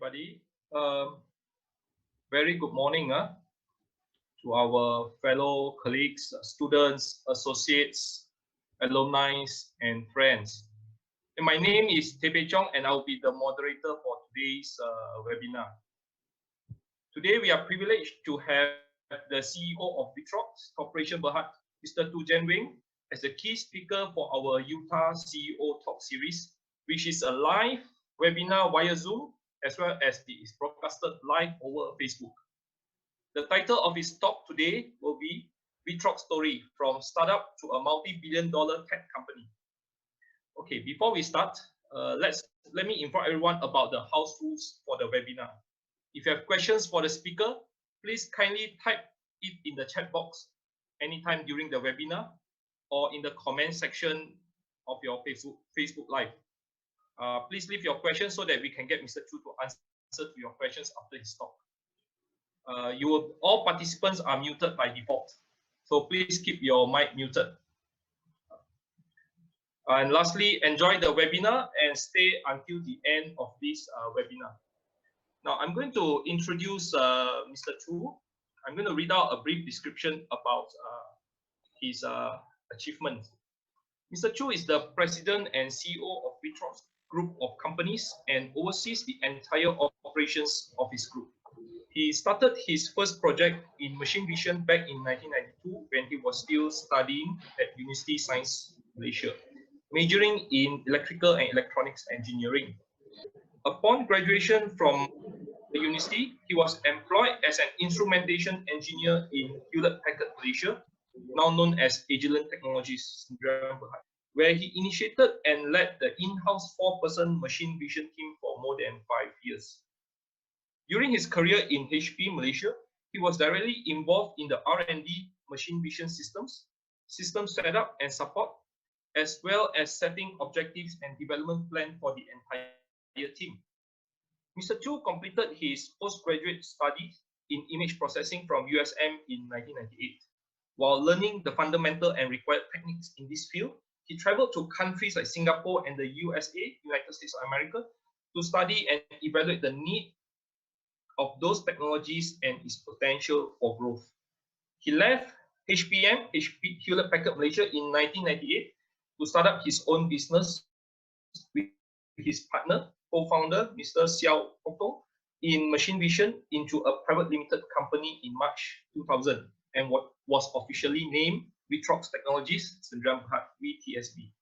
everybody. Very good morning to our fellow colleagues, students, associates, alumni, and friends. And my name is Tepe Chong, and I'll be the moderator for today's webinar. Today, we are privileged to have the CEO of ViTrox Corporation Berhad, Mr. Tu Jen Wing, as the key speaker for our Utah CEO Talk Series, which is a live webinar via Zoom, as well as it is broadcasted live over Facebook. The title of his talk today will be ViTrox Story from Startup to a Multi-Billion-Dollar Tech Company. Okay, before we start, let me inform everyone about the house rules for the webinar. If you have questions for the speaker, please kindly type it in the chat box anytime during the webinar or in the comment section of your Facebook Live. Please leave your questions so that we can get Mr. Chu to answer to your questions after his talk. All participants are muted by default, so please keep your mic muted. And lastly, enjoy the webinar and stay until the end of this webinar. Now, I'm going to introduce Mr. Chu. I'm going to read out a brief description about his achievements. Mr. Chu is the president and CEO of ViTrox Group of companies and oversees the entire operations of his group. He started his first project in machine vision back in 1992 when he was still studying at University Science Malaysia, majoring in electrical and electronics engineering. Upon graduation from the university, he was employed as an instrumentation engineer in Hewlett-Packard Malaysia, now known as Agilent Technologies, where he initiated and led the in-house 4-person machine vision team for more than 5 years. During his career in HP Malaysia, he was directly involved in the R&D machine vision systems, system setup and support, as well as setting objectives and development plan for the entire team. Mr. Chu completed his postgraduate studies in image processing from USM in 1998. While learning the fundamental and required techniques in this field, he traveled to countries like Singapore and the USA, United States of America, to study and evaluate the need of those technologies and its potential for growth. He left Hewlett-Packard Malaysia in 1998 to start up his own business with his partner, co-founder, Mr. Xiao Otto, in machine vision into a private limited company in March 2000 and what was officially named ViTrox Technologies Sdn Bhd, VTSB.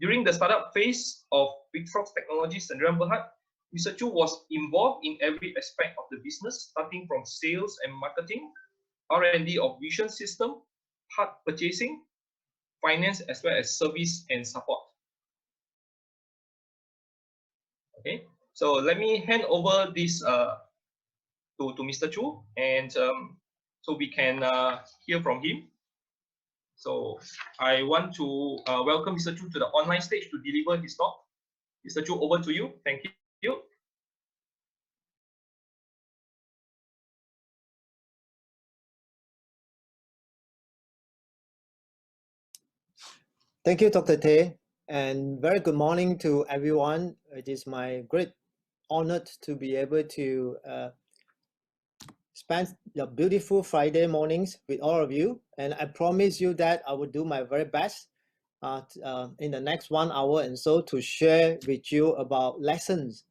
During the startup phase of ViTrox Technologies Sdn Bhd, Mr. Chu was involved in every aspect of the business, starting from sales and marketing, R&D of vision system, part purchasing, finance, as well as service and support. Okay, so let me hand over this to Mr. Chu, and so we can hear from him. So I want to welcome Mr. Chu to the online stage to deliver his talk. Mr. Chu, over to you. Thank you. Thank you, Dr. Tay, and very good morning to everyone. It is my great honor to be able to spend the beautiful Friday mornings with all of you, and I promise you that I will do my very best in the next 1 hour and so to share with you about lessons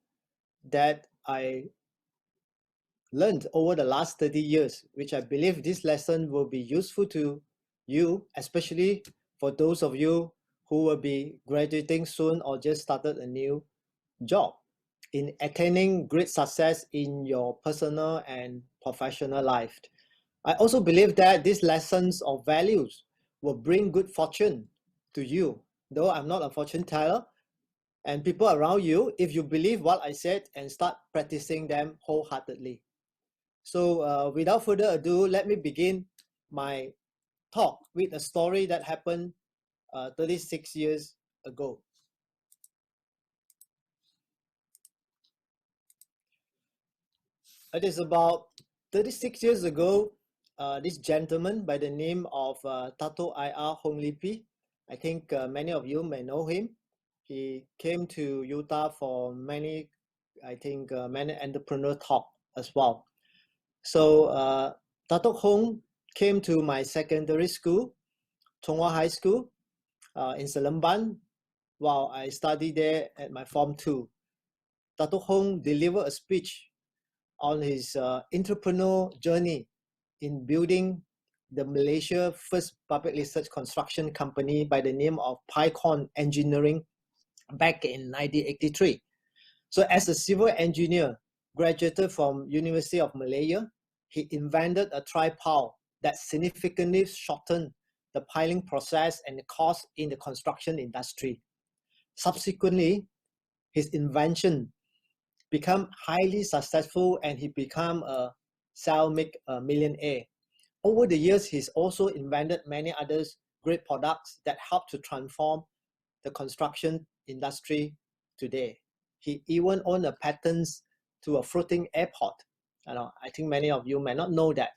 that I learned over the last 30 years, which I believe this lesson will be useful to you, especially for those of you who will be graduating soon or just started a new job in attaining great success in your personal and professional life. I also believe that these lessons or values will bring good fortune to you, though I'm not a fortune teller, and people around you if you believe what I said and start practicing them wholeheartedly. So without further ado, let me begin my talk with a story that happened 36 years ago. It is about 36 years ago, this gentleman by the name of Tato I.R. Hong Lipi, I think many of you may know him. He came to Utah for many I think many entrepreneurs talk as well. So Datuk Hong came to my secondary school, Chonghua High School, in Seremban, while I studied there at my Form 2. Datuk Hong delivered a speech on his entrepreneurial journey in building the Malaysia first public research construction company by the name of Pycon Engineering back in 1983. So as a civil engineer, graduated from University of Malaya, he invented a tripile that significantly shortened the piling process and the cost in the construction industry. Subsequently, his invention became highly successful and he became a self-made millionaire. Over the years, he's also invented many other great products that help to transform the construction industry today. He even owned a patents to a floating airport. I think many of you may not know that.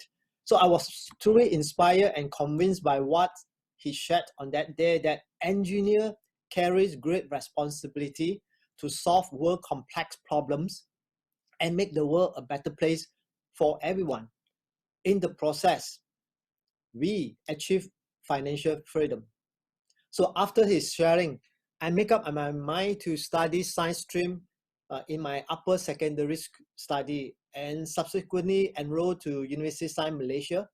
So I was truly inspired and convinced by what he shared on that day, that engineer carries great responsibility to solve world complex problems and make the world a better place for everyone. In the process, we achieve financial freedom. So after his sharing, I make up my mind to study science stream in my upper secondary study and subsequently enrolled to University of Science Malaysia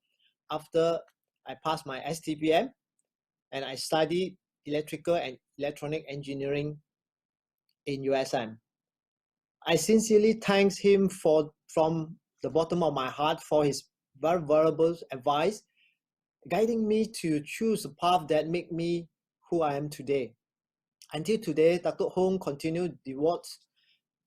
after I passed my STPM, and I studied electrical and electronic engineering in USM. I sincerely thank him from the bottom of my heart for his very valuable advice, guiding me to choose a path that made me who I am today. Until today, Dr. Hong continued devotes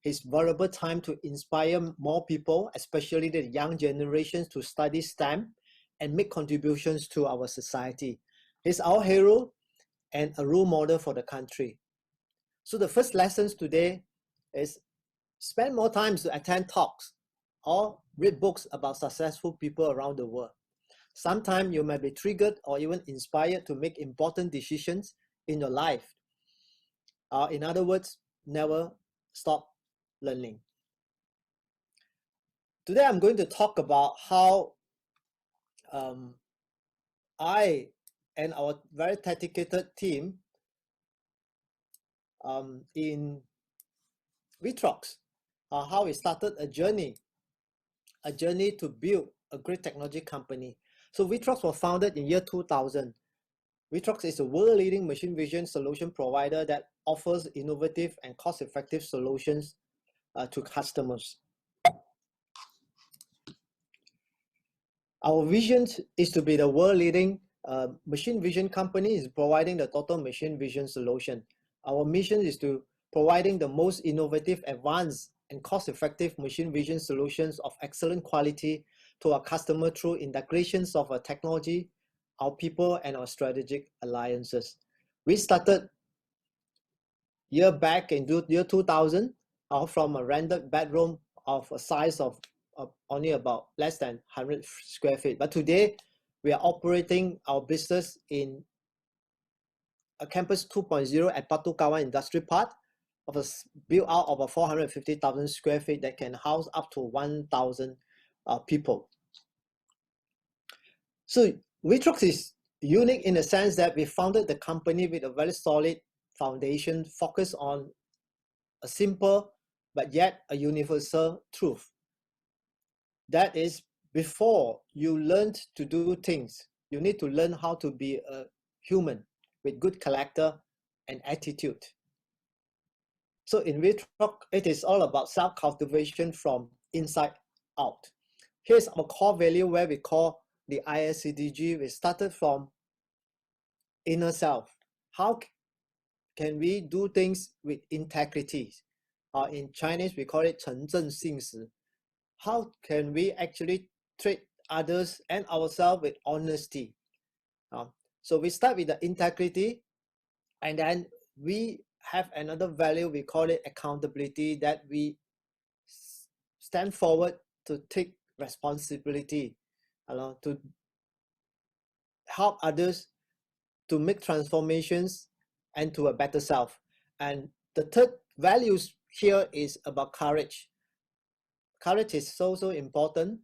his valuable time to inspire more people, especially the young generations, to study STEM and make contributions to our society. He's our hero and a role model for the country. So the first lessons today is spend more time to attend talks or read books about successful people around the world. Sometimes you may be triggered or even inspired to make important decisions in your life. In other words, never stop learning. Today, I'm going to talk about how I and our very dedicated team in ViTrox, how we started a journey to build a great technology company. So ViTrox was founded in year 2000. ViTrox is a world-leading machine vision solution provider that offers innovative and cost-effective solutions to customers. Our vision is to be the world-leading machine vision company is providing the total machine vision solution. Our mission is to providing the most innovative, advanced, and cost-effective machine vision solutions of excellent quality to our customer through integrations of our technology, our people, and our strategic alliances. We started year back in year 2000 from a rented bedroom of a size of only about less than 100 square feet. But today, we are operating our business in a campus 2.0 at Batu Kawan Industry Park, of a built out of a 450,000 square feet that can house up to 1,000 people. So ViTrox is unique in the sense that we founded the company with a very solid foundation focused on a simple but yet a universal truth. That is, before you learn to do things, you need to learn how to be a human with good character and attitude. So in ViTrox, it is all about self-cultivation from inside out. Here's our core value where we call the ISCDG. We started from inner self. How can we do things with integrity? In Chinese, we call it 诚正信实. How can we actually treat others and ourselves with honesty? So we start with the integrity, and then we have another value, we call it accountability, that we stand forward to take responsibility, to help others to make transformations and to a better self. And the third values here is about courage. Courage is so important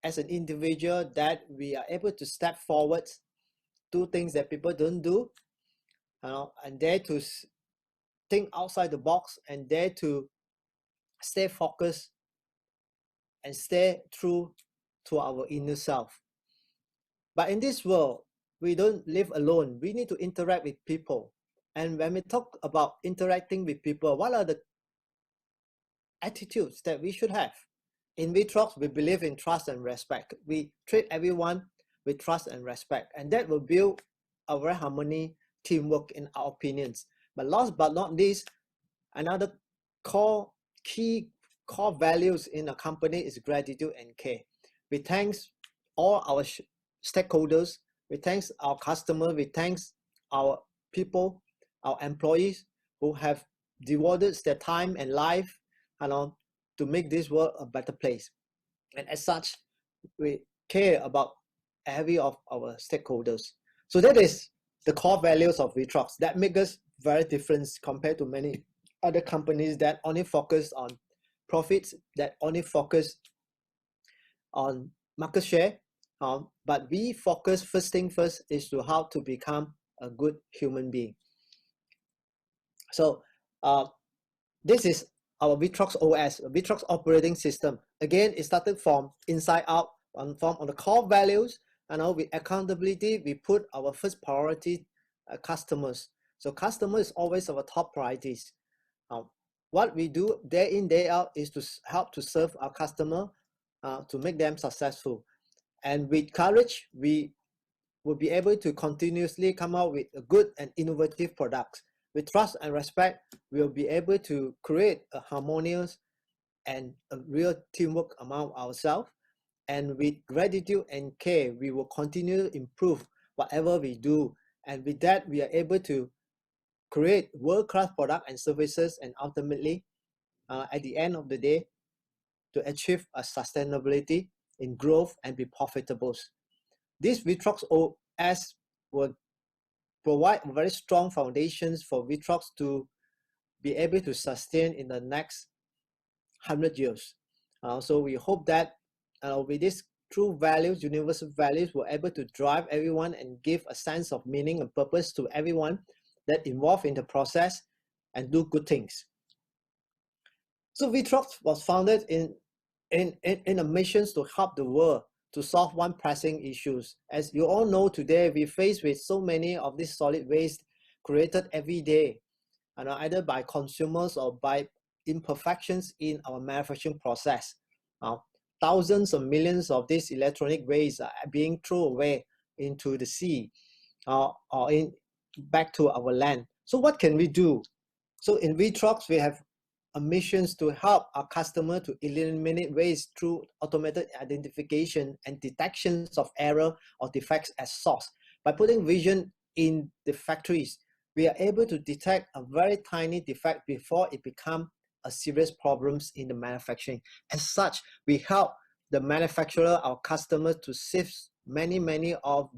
as an individual, that we are able to step forward, do things that people don't do, and dare to think outside the box, and dare to stay focused and stay true to our inner self. But in this world, we don't live alone. We need to interact with people. And when we talk about interacting with people, what are the attitudes that we should have? In ViTrox, we believe in trust and respect. We treat everyone with trust and respect, and that will build a very harmony, teamwork, in our opinions. But last but not least, another key core values in a company is gratitude and care. We thank all our stakeholders, we thank our customers, we thank our people, our employees who have devoted their time and life, to make this world a better place. And as such, we care about every of our stakeholders. So that is the core values of ViTrox that make us very different compared to many other companies that only focus on profits, that only focus on market share. But we focus, first thing first, is to how to become a good human being. So this is our ViTrox OS, ViTrox operating system. Again, it started from inside out, on the core values, and with accountability, we put our first priority, customers. So customer is always our top priorities. What we do day in, day out is to help to serve our customer, to make them successful. And with courage, we will be able to continuously come out with a good and innovative products. With trust and respect, we'll be able to create a harmonious and a real teamwork among ourselves. And with gratitude and care, we will continue to improve whatever we do. And with that, we are able to create world-class products and services, and ultimately, at the end of the day, to achieve a sustainability in growth and be profitable. This ViTrox OS will provide very strong foundations for ViTrox to be able to sustain in the next 100 years. So we hope that with these true values, universal values, we're able to drive everyone and give a sense of meaning and purpose to everyone that involved in the process and do good things. So ViTrox was founded in a mission to help the world to solve one pressing issues. As you all know, today we face with so many of these solid waste created every day, either by consumers or by imperfections in our manufacturing process. Thousands of millions of these electronic waste are being thrown away into the sea, or back to our land. So what can we do? So in ViTrox, we have a mission to help our customer to eliminate waste through automated identification and detections of error or defects as source. By putting vision in the factories, we are able to detect a very tiny defect before it becomes a serious problems in the manufacturing. As such, we help the manufacturer, our customers, to save many of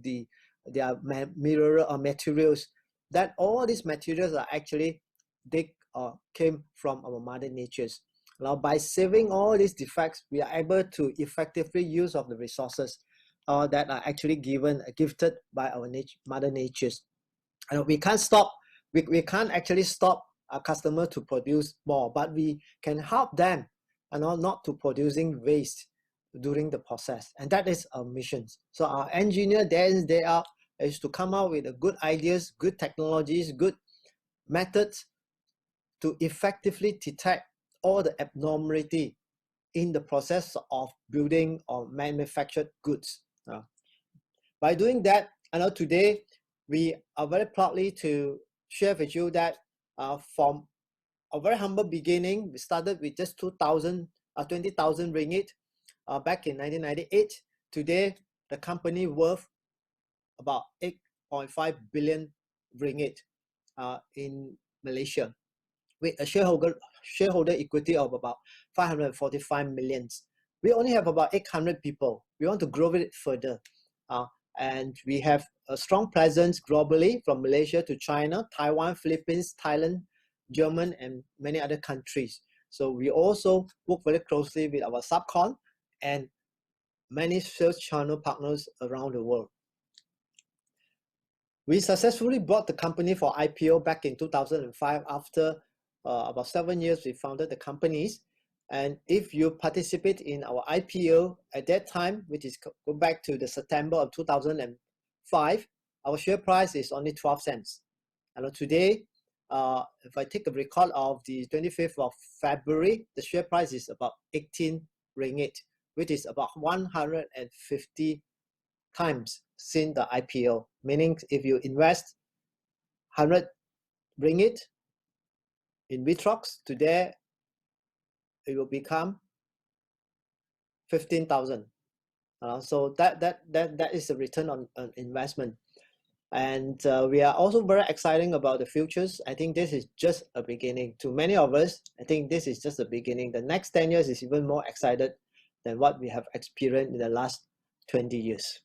their mineral or materials, that all these materials are actually came from our mother natures. Now, by saving all these defects, we are able to effectively use of the resources that are actually gifted by our mother natures. And we can't stop. We can't actually stop our customer to produce more, but we can help them, not to producing waste during the process. And that is our mission. So our engineer day in, day out is to come out with good ideas, good technologies, good methods to effectively detect all the abnormality in the process of building or manufactured goods. By doing that, I know today we are very proudly to share with you that from a very humble beginning, we started with just 20,000 ringgit back in 1998. Today, the company worth about 8.5 billion ringgit in Malaysia, with a shareholder equity of about 545 million. We only have about 800 people. We want to grow it further. And we have a strong presence globally, from Malaysia to China, Taiwan, Philippines, Thailand, German, and many other countries. So we also work very closely with our subcon and many sales channel partners around the world. We successfully brought the company for IPO back in 2005. After about 7 years, we founded the companies. And if you participate in our IPO at that time, which is go back to the September of 2005, our share price is only 12 cents. And today, if I take a record of the 25th of February, the share price is about 18 ringgit, which is about 150 times since the IPO. Meaning, if you invest 100 ringgit in ViTrox, today it will become 15,000. So that is a return on investment. And we are also very excited about the futures. I think this is just a beginning. To many of us, I think this is just a beginning. The next 10 years is even more excited than what we have experienced in the last 20 years.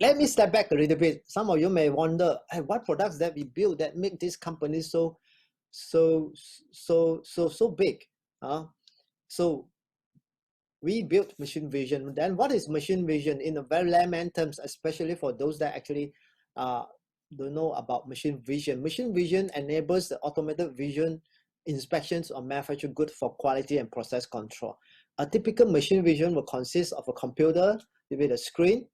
Let me step back a little bit. Some of you may wonder, hey, what products that we build that make this company so big? So we built machine vision. Then what is machine vision in a very layman terms, especially for those that actually don't know about machine vision? Machine vision enables the automated vision inspections of manufactured goods for quality and process control. A typical machine vision will consist of a computer with a screen,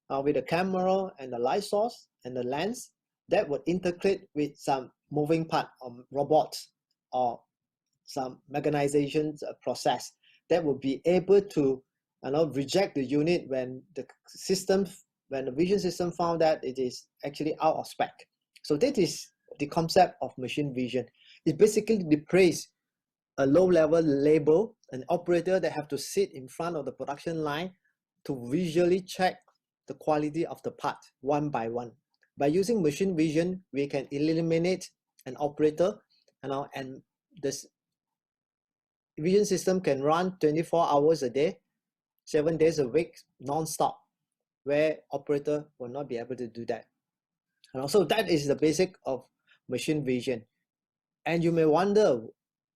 with a camera and the light source and the lens that would integrate with some moving part of robots or some mechanization process that will be able to reject the unit when the vision system found that it is actually out of spec. So that is the concept of machine vision. It basically replaces a low-level label, an operator that have to sit in front of the production line to visually check the quality of the part one by one. By using machine vision, we can eliminate an operator, and this vision system can run 24 hours a day, 7 days a week, non-stop, where operator will not be able to do that. And also that is the basic of machine vision. And you may wonder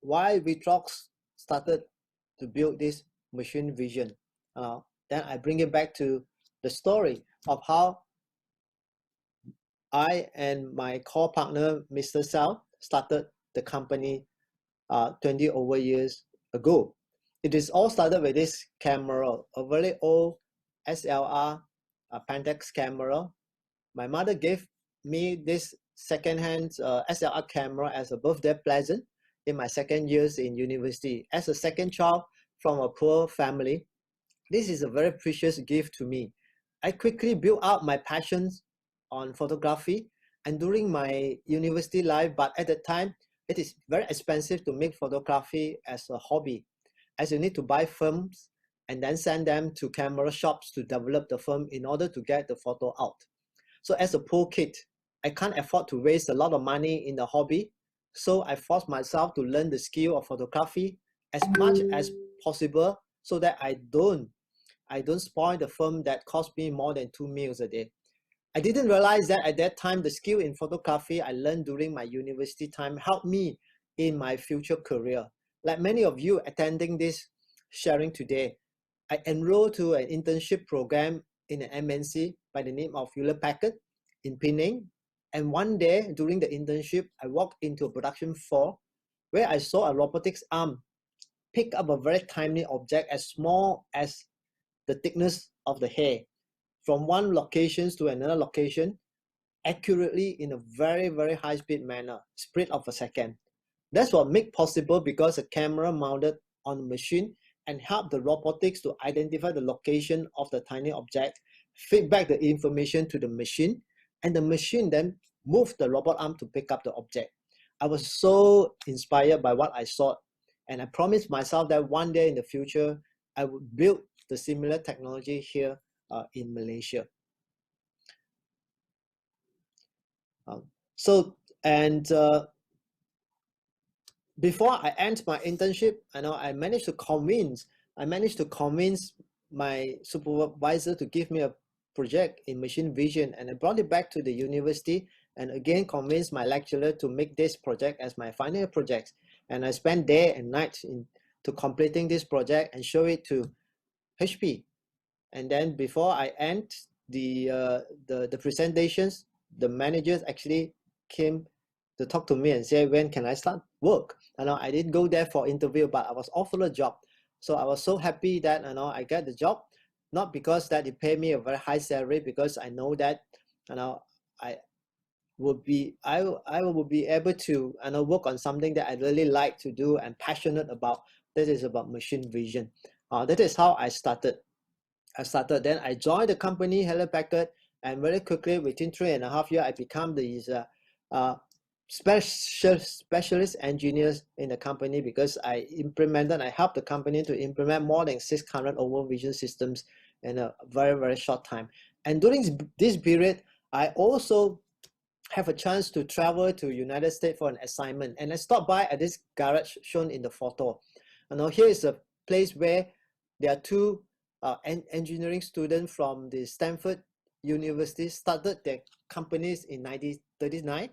why ViTrox started to build this machine vision. Then I bring it back to the story of how I and my core partner, Mr. Sal, started the company 20 over years ago. It is all started with this camera, a very old SLR Pentax camera. My mother gave me this second-hand SLR camera as a birthday present in my second years in university. As a second child from a poor family, this is a very precious gift to me. I quickly built out my passions on photography and during my university life, but at the time, it is very expensive to make photography as a hobby, as you need to buy films and then send them to camera shops to develop the film in order to get the photo out. So as a poor kid, I can't afford to waste a lot of money in the hobby. So I forced myself to learn the skill of photography as much as possible so that I don't spoil the film that cost me more than 2 meals a day. I didn't realize that at that time, the skill in photography I learned during my university time helped me in my future career. Like many of you attending this sharing today, I enrolled to an internship program in an MNC by the name of Hewlett Packard in Penang. And one day during the internship, I walked into a production floor where I saw a robotics arm pick up a very tiny object as small as the thickness of the hair from one location to another location accurately in a very, very high-speed manner, split of a second. That's what made possible because a camera mounted on the machine and helped the robotics to identify the location of the tiny object, feed back the information to the machine, and the machine then moved the robot arm to pick up the object. I was so inspired by what I saw, and I promised myself that one day in the future, I would build the similar technology here in Malaysia. Before I end my internship, I managed to convince my supervisor to give me a project in machine vision, and I brought it back to the university and again convinced my lecturer to make this project as my final year project. And I spent day and night to completing this project and show it to HP. And then before I end the presentations, the managers actually came to talk to me and say, when can I start work? I didn't go there for interview, but I was offered a job. So I was so happy that I get the job, not because that it paid me a very high salary, because I know that I would be able to work on something that I really like to do and passionate about. That is about machine vision. That is how I started. Then I joined the company Hewlett Packard, and very quickly within 3.5 years I become the specialist engineers in the company, because I helped the company to implement more than 600 over vision systems in a very short time. And during this period, I also have a chance to travel to United States for an assignment, and I stopped by at this garage shown in the photo. Here is a place where there are two engineering students from the Stanford University started their companies in 1939.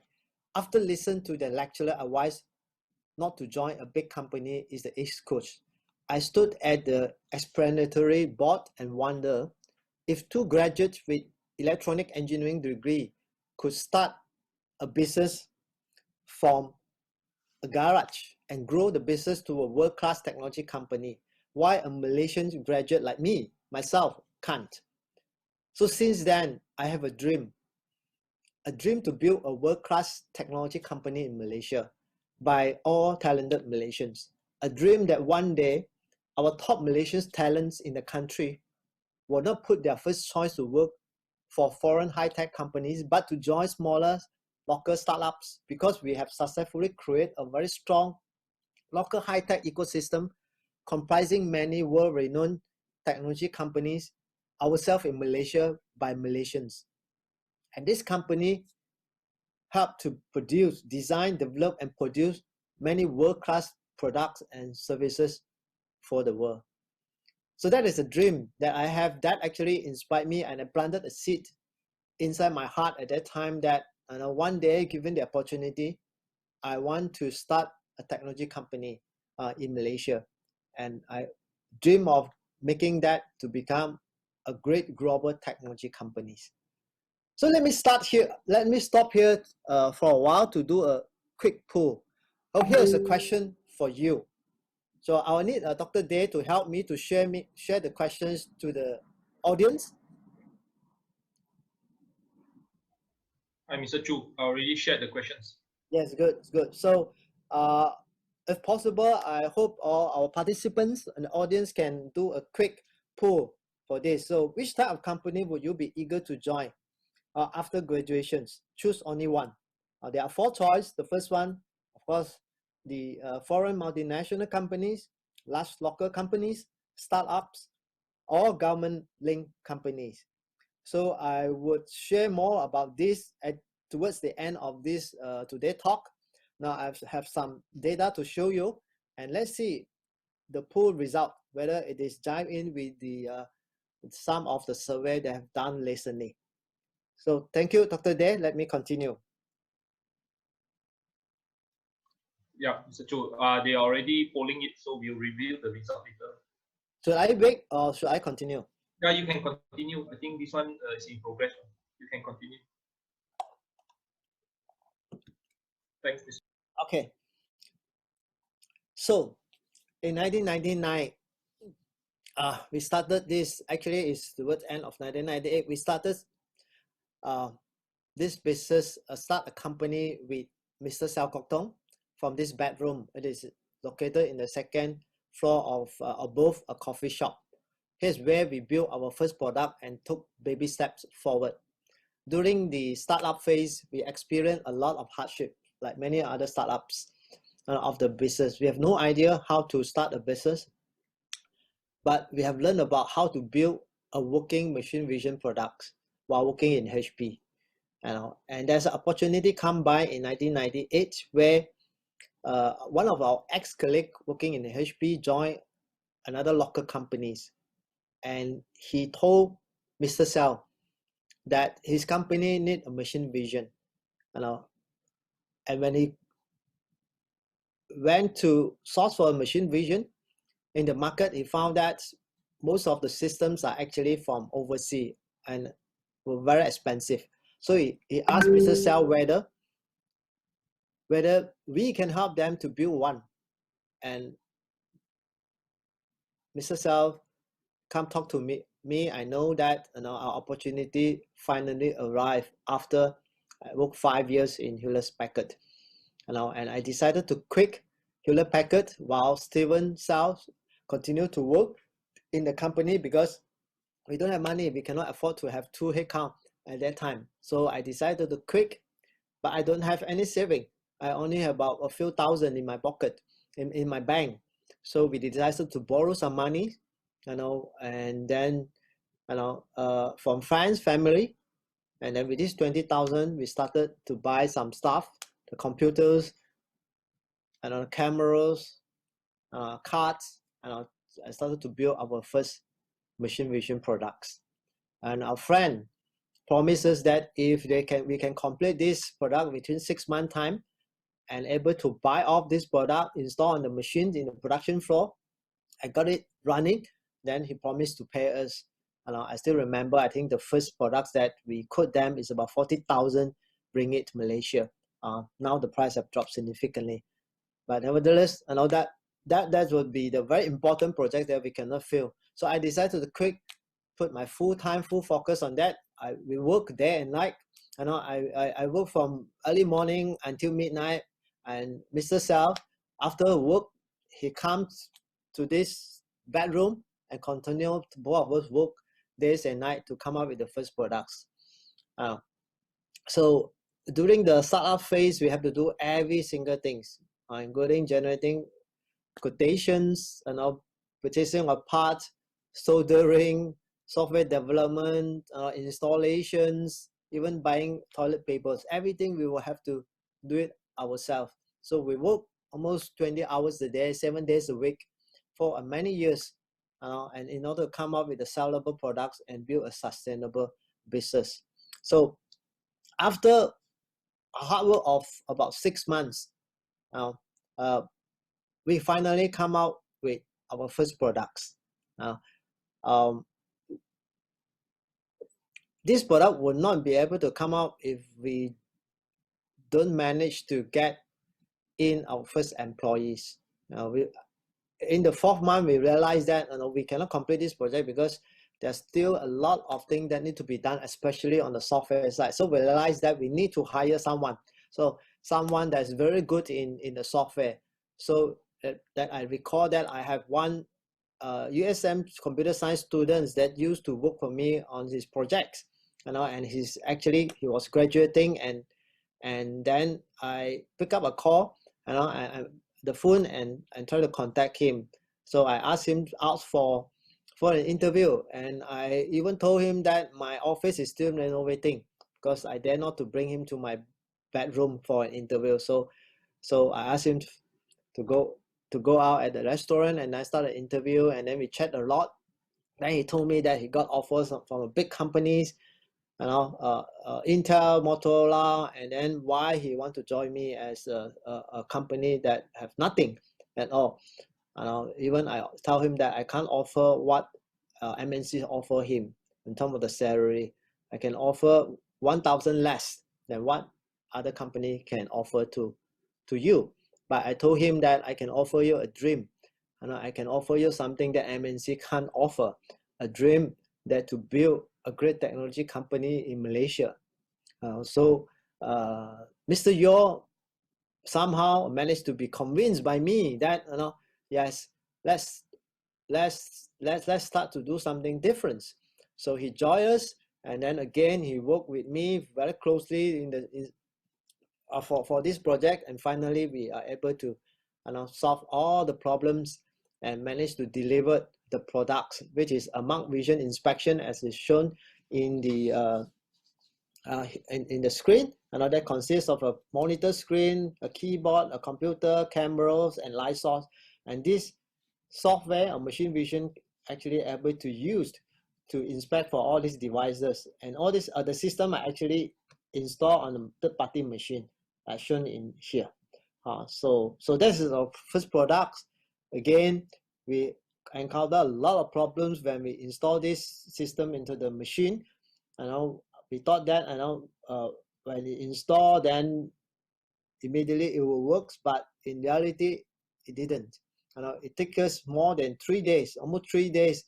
After listening to the lecturer advice not to join a big company is the East Coast, I stood at the explanatory board and wondered if two graduates with electronic engineering degree could start a business from a garage and grow the business to a world-class technology company, why a Malaysian graduate like myself can't. So since then, I have a dream to build a world-class technology company in Malaysia by all talented Malaysians. A dream that one day our top Malaysian talents in the country will not put their first choice to work for foreign high-tech companies, but to join smaller local startups, because we have successfully created a very strong local high-tech ecosystem comprising many world-renowned technology companies, ourselves in Malaysia by Malaysians. And this company helped to produce, design, develop, and produce many world-class products and services for the world. So that is a dream that I have that actually inspired me, and I planted a seed inside my heart at that time that one day, given the opportunity, I want to start a technology company in Malaysia. And I dream of making that to become a great global technology companies. So let me start here. Let me stop here for a while to do a quick poll. Oh, here's a question for you. So I will need Dr. Day to help me to share the questions to the audience. Hi, Mr. Chu. I already shared the questions. Yes, good. So if possible, I hope all our participants and the audience can do a quick poll for this. So which type of company would you be eager to join after graduations? Choose only one. There are 4 choices. The first one, of course, the foreign multinational companies, large local companies, startups, or government-linked companies. So I would share more about this towards the end of this today's talk. Now I have some data to show you, and let's see the poll result, whether it is jive in with the some of the survey they have done recently. So thank you, Dr. Day. Let me continue. Yeah, Mr. Chu, they are already polling it, so we'll reveal the result later. Should I wait or should I continue? Yeah, you can continue. I think this one is in progress. You can continue. Thanks, Mr. Okay. So in 1999, we started this. Actually, it's towards the end of 1998. We started this business, start a company with Mr. Sao Kok Tong from this bedroom. It is located in the 2nd floor of above a coffee shop. Here's where we built our first product and took baby steps forward. During the startup phase, we experienced a lot of hardship, like many other startups of the business. We have no idea how to start a business, but we have learned about how to build a working machine vision product while working in HP. And there's an opportunity come by in 1998 where one of our ex-colleagues working in the HP joined another local companies, and he told Mr. Sell that his company need a machine vision, and when he went to source for a machine vision in the market, he found that most of the systems are actually from overseas and were very expensive. So he asked Mr. Sell whether we can help them to build one. And Mr. Sell come talk to me. I know that our opportunity finally arrived after I worked 5 years in Hewlett Packard. And I decided to quit Hewlett Packard while Steven Sell continued to work in the company, because we don't have money. We cannot afford to have 2 headcount at that time. So I decided to quit, but I don't have any saving. I only have about a few thousand in my pocket, in my bank. So we decided to borrow some money, and then, from friends, family, and then with this 20,000, we started to buy some stuff, the computers, cameras, cards, and I started to build our first machine vision products. And our friend promises that if we can complete this product within 6 months time and able to buy off this product, install on the machines in the production floor, I got it running, then he promised to pay us. I still remember, I think the first products that we quote them is about 40,000 ringgit to Malaysia. Now the price have dropped significantly, but nevertheless, that would be the very important project that we cannot fail. So I decided to put my full focus on that. We work day and night. I work from early morning until midnight. And Mr. Sell, after work, he comes to this bedroom and continue to both of us work days and night to come up with the first products. So during the startup phase, we have to do every single things, including generating quotations, purchasing of parts, soldering, software development, installations, even buying toilet papers. Everything we will have to do it ourselves. So we work almost 20 hours a day, 7 days a week for many years, and in order to come up with the sellable products and build a sustainable business. So after a hard work of about 6 months, we finally come out with our first products. This product would not be able to come out if we don't manage to get in our first employees. In the 4th month, we realized that we cannot complete this project because there's still a lot of things that need to be done, especially on the software side. So we realized that we need to hire someone. So someone that's very good in the software. So that I recall that I have one USM computer science students that used to work for me on his projects, and he was graduating, and then I pick up a call, the phone, and try to contact him. So I asked him out for an interview, and I even told him that my office is still renovating because I dare not to bring him to my bedroom for an interview. So I asked him to go out at the restaurant, and I started an interview, and then we chat a lot. Then he told me that he got offers from big companies, Intel, Motorola, and then why he want to join me as a company that have nothing at all. Even I tell him that I can't offer what MNCs offer him in terms of the salary. I can offer 1,000 less than what other company can offer to you. But I told him that I can offer you a dream. I can offer you something that MNC can't offer, a dream that to build a great technology company in Malaysia. So Mr. Yo somehow managed to be convinced by me that yes, let's start to do something different. So he joined us, and then again he worked with me very closely for this project, and finally we are able to solve all the problems and manage to deliver the products, which is a Mark Vision inspection, as is shown in the in the screen. That consists of a monitor screen, a keyboard, a computer, cameras, and light source. And this software or machine vision actually able to use to inspect for all these devices, and all this the system are actually installed on a third-party machine, as shown in here. So this is our first product. Again, we encounter a lot of problems when we install this system into the machine. We thought that when it install, then immediately it will work, but in reality it didn't. It took us more than 3 days, almost 3 days,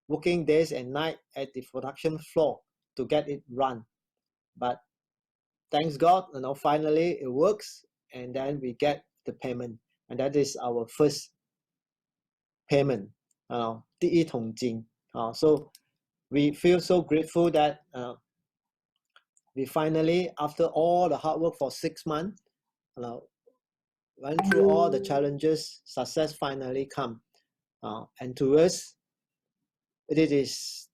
working days and night at the production floor to get it run. But thanks God, finally it works, and then we get the payment, and that is our first payment. 第一桶金. So we feel so grateful that we finally, after all the hard work for 6 months, went through all the challenges, success finally come. And to us, it is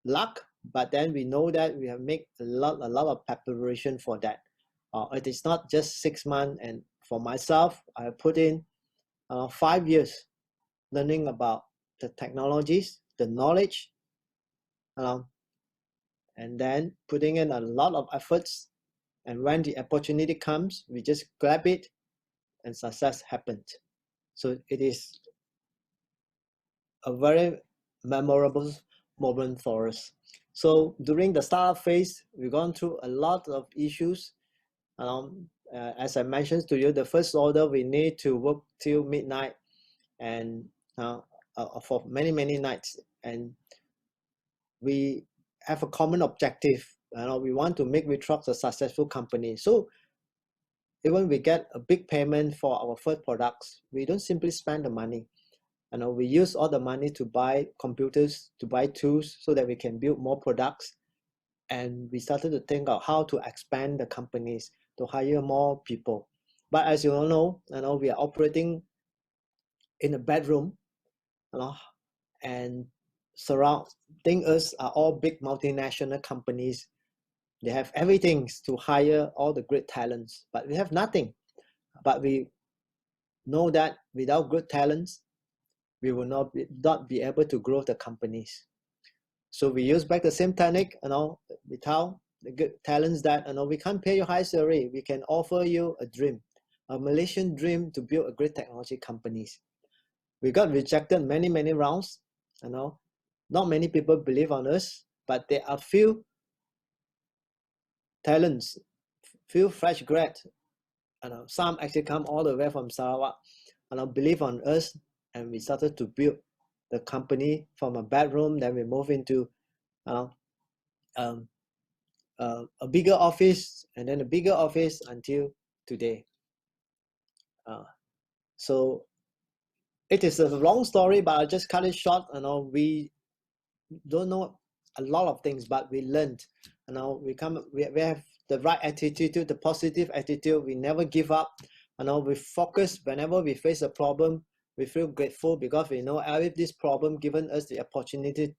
luck, but then we know that we have made a lot of preparation for that. It is not just 6 months, and for myself, I put in 5 years learning about the technologies, the knowledge, and then putting in a lot of efforts. And when the opportunity comes, we just grab it, and success happened. So it is a very memorable moment for us. So during the startup phase, we've gone through a lot of issues. As I mentioned to you, the first order, we need to work till midnight, and for many nights, and we have a common objective. We want to make ViTrox a successful company. So even we get a big payment for our first products, we don't simply spend the money. We use all the money to buy computers, to buy tools, so that we can build more products. And we started to think of how to expand the companies, to hire more people. But as you all know, we are operating in a bedroom, and surrounding us are all big multinational companies. They have everything to hire all the great talents, but we have nothing. But we know that without good talents, we will not be able to grow the companies. So we use back the same technique, without the good talents that, we can't pay you high salary. We can offer you a dream, a Malaysian dream to build a great technology companies. We got rejected many rounds, not many people believe on us, but there are few talents, few fresh grads, some actually come all the way from Sarawak, believe on us, and we started to build the company from a bedroom. Then we move into a bigger office, and then a bigger office until today. So it is a long story, but I'll just cut it short. We don't know a lot of things, but we learned. We have the right attitude, the positive attitude. We never give up. We focus whenever we face a problem. We feel grateful because we know every this problem given us the opportunity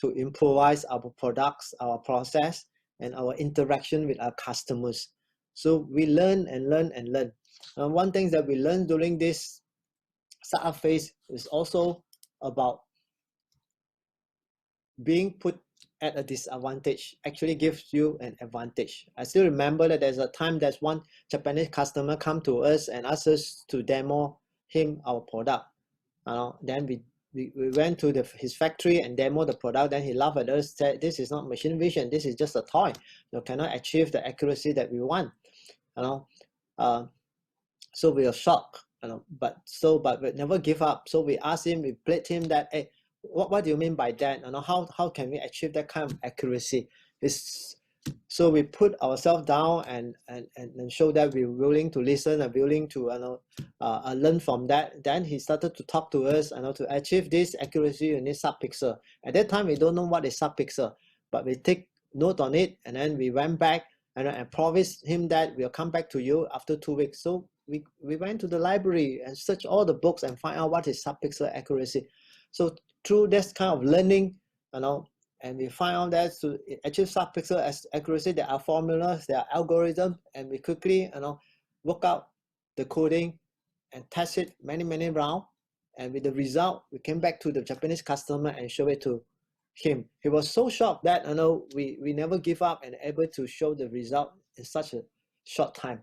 to improvise our products, our process, and our interaction with our customers. So we learn and learn and learn. One thing that we learned during this startup phase is also about being put at a disadvantage actually gives you an advantage. I still remember that there's a time that one Japanese customer come to us and asked us to demo him our product. Then we went to his factory and demo the product. Then he laughed at us, said, "This is not machine vision. This is just a toy. You cannot achieve the accuracy that we want." So we were shocked. But we never give up. So we asked him, we played him that, hey, what do you mean by that? How can we achieve that kind of accuracy? So we put ourselves down and show that we're willing to listen and willing to learn from that. Then he started to talk to us, to achieve this accuracy you need subpixel. At that time we don't know what is subpixel, but we take note on it, and then we went back and promised him that we'll come back to you after 2 weeks. So we went to the library and searched all the books and find out what is subpixel accuracy. So through this kind of learning, and we find out that to achieve subpixel accuracy, there are formulas, there are algorithms, and we quickly work out the coding and test it many rounds. And with the result, we came back to the Japanese customer and show it to him. He was so shocked that we never give up and able to show the result in such a short time,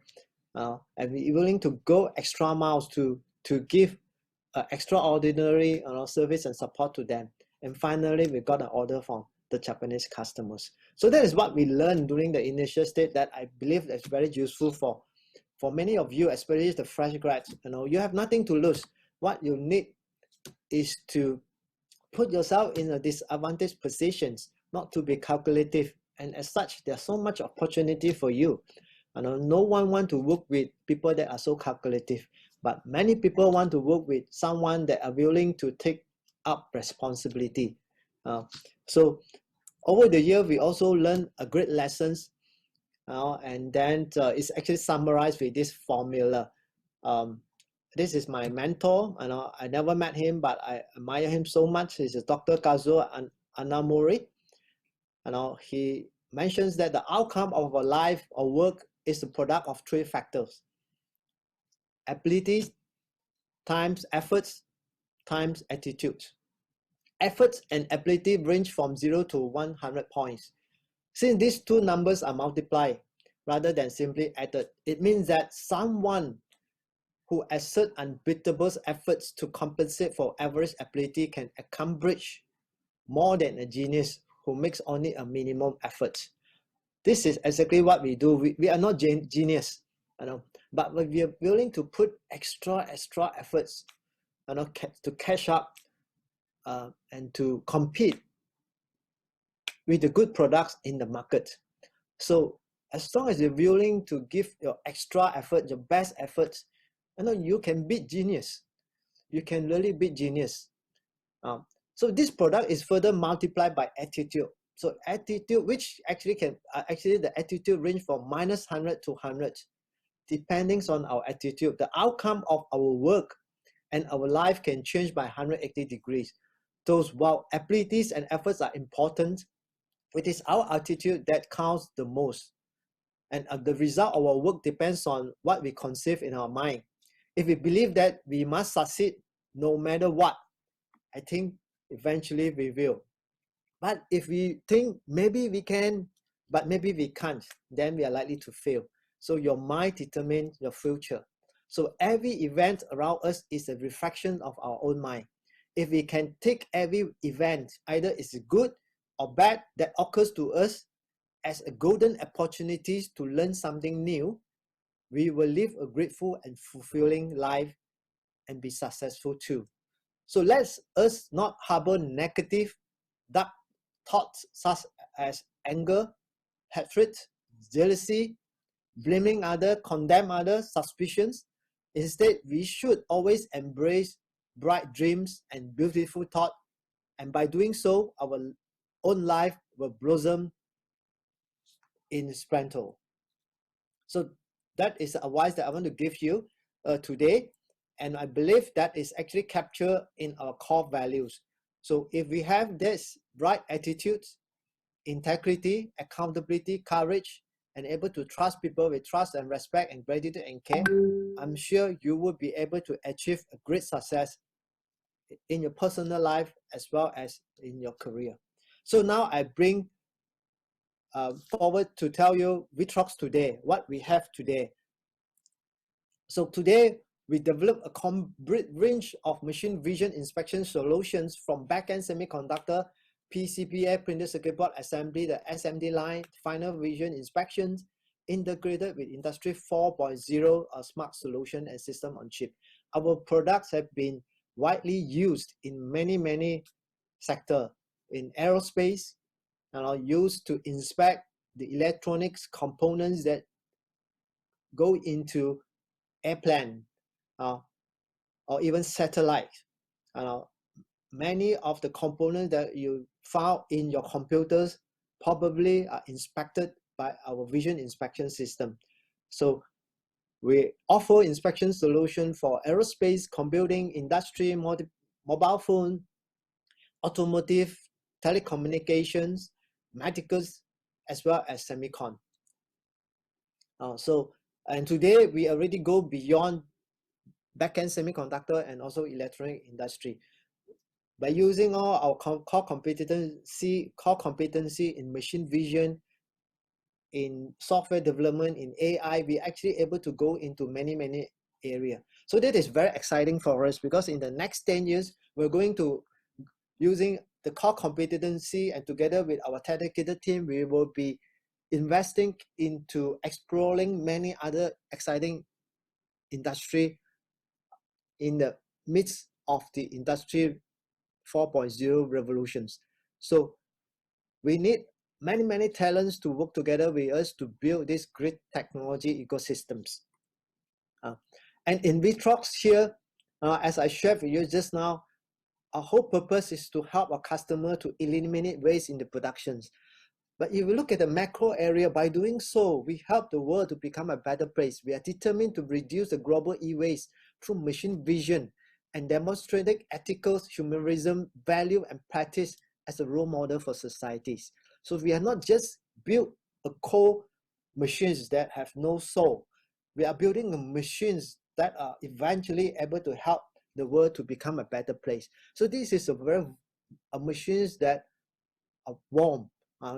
and we willing to go extra miles to give extraordinary service and support to them. And finally, we got an order from the Japanese customers. So that is what we learned during the initial stage that I believe that's very useful for many of you, especially the fresh grads. You have nothing to lose. What you need is to put yourself in a disadvantaged positions, not to be calculative. And as such, there's so much opportunity for you. No one want to work with people that are so calculative, but many people want to work with someone that are willing to take up responsibility. So over the year, we also learned a great lessons, and then it's actually summarized with this formula. This is my mentor. I never met him, but I admire him so much. He's Dr. Kazuo Anamori. He mentions that the outcome of our life or work is the product of three factors: abilities times efforts times attitude. Efforts and ability range from 0 to 100 points. Since these two numbers are multiplied rather than simply added, it means that someone who exert unbeatable efforts to compensate for average ability can accomplish more than a genius who makes only a minimum effort. This is exactly what we do. We are not genius, but we are willing to put extra efforts, to catch up and to compete with the good products in the market. So as long as you're willing to give your extra effort, your best efforts, you can beat genius. You can really beat genius. So this product is further multiplied by attitude. So attitude, which actually the attitude range from -100 to 100, depending on our attitude. The outcome of our work and our life can change by 180 degrees. Those while abilities and efforts are important, it is our attitude that counts the most. And the result of our work depends on what we conceive in our mind. If we believe that we must succeed no matter what, I think eventually we will. But if we think maybe we can, but maybe we can't, then we are likely to fail. So your mind determines your future. So every event around us is a reflection of our own mind. If we can take every event, either it's good or bad, that occurs to us as a golden opportunities to learn something new, we will live a grateful and fulfilling life and be successful too. So let us not harbor negative, dark thoughts such as anger, hatred, jealousy, blaming others, condemn others, suspicions. Instead, we should always embrace bright dreams and beautiful thoughts, and by doing so, our own life will blossom in splendor. So that is the advice that I want to give you today, and I believe that is actually captured in our core values. So if we have this right attitudes, integrity, accountability, courage, and able to trust people with trust and respect and gratitude and care, I'm sure you will be able to achieve a great success in your personal life as well as in your career. So now I bring forward to tell you ViTrox today, what we have today. So today we develop a complete range of machine vision inspection solutions from back-end semiconductor, PCBA, printed circuit board assembly, the SMD line, final vision inspections, integrated with Industry 4.0, a smart solution and system on chip. Our products have been widely used in many sectors. In aerospace, and are used to inspect the electronics components that go into airplane or even satellite. Many of the components that you found in your computers probably are inspected by our vision inspection system. So we offer inspection solution for aerospace, computing, industry, mobile phone, automotive, telecommunications, medicals, as well as semicon. And today we already go beyond back-end semiconductor and also electronic industry. By using all our core competency in machine vision, in software development, in AI, we're actually able to go into many areas. So that is very exciting for us, because in the next 10 years, we're going to using the core competency, and together with our dedicated team, we will be investing into exploring many other exciting industry in the midst of the industry 4.0 revolutions. So we need many talents to work together with us to build these great technology ecosystems. And in ViTrox here, as I shared with you just now, our whole purpose is to help our customer to eliminate waste in the productions. But if you look at the macro area, by doing so, we help the world to become a better place. We are determined to reduce the global e-waste through machine vision and demonstrating ethical humanism, value, and practice as a role model for societies. So we are not just built a cold machines that have no soul. We are building machines that are eventually able to help the world to become a better place. So this is a machines that are warm.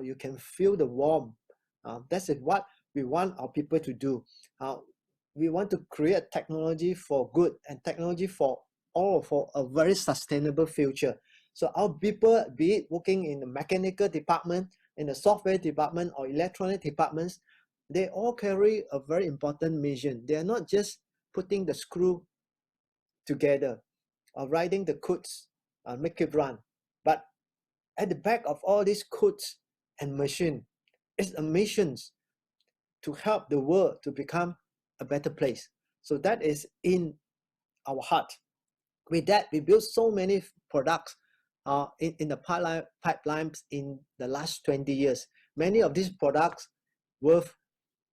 You can feel the warmth. That's what we want our people to do. We want to create technology for good and technology for all, for a very sustainable future. So our people, be it working in the mechanical department, in the software department, or electronic departments, they all carry a very important mission. They are not just putting the screw together or writing the codes, make it run, but at the back of all these codes and machine is a mission to help the world to become a better place. So that is in our heart. With that, we built so many products in the pipelines in the last 20 years. Many of these products worth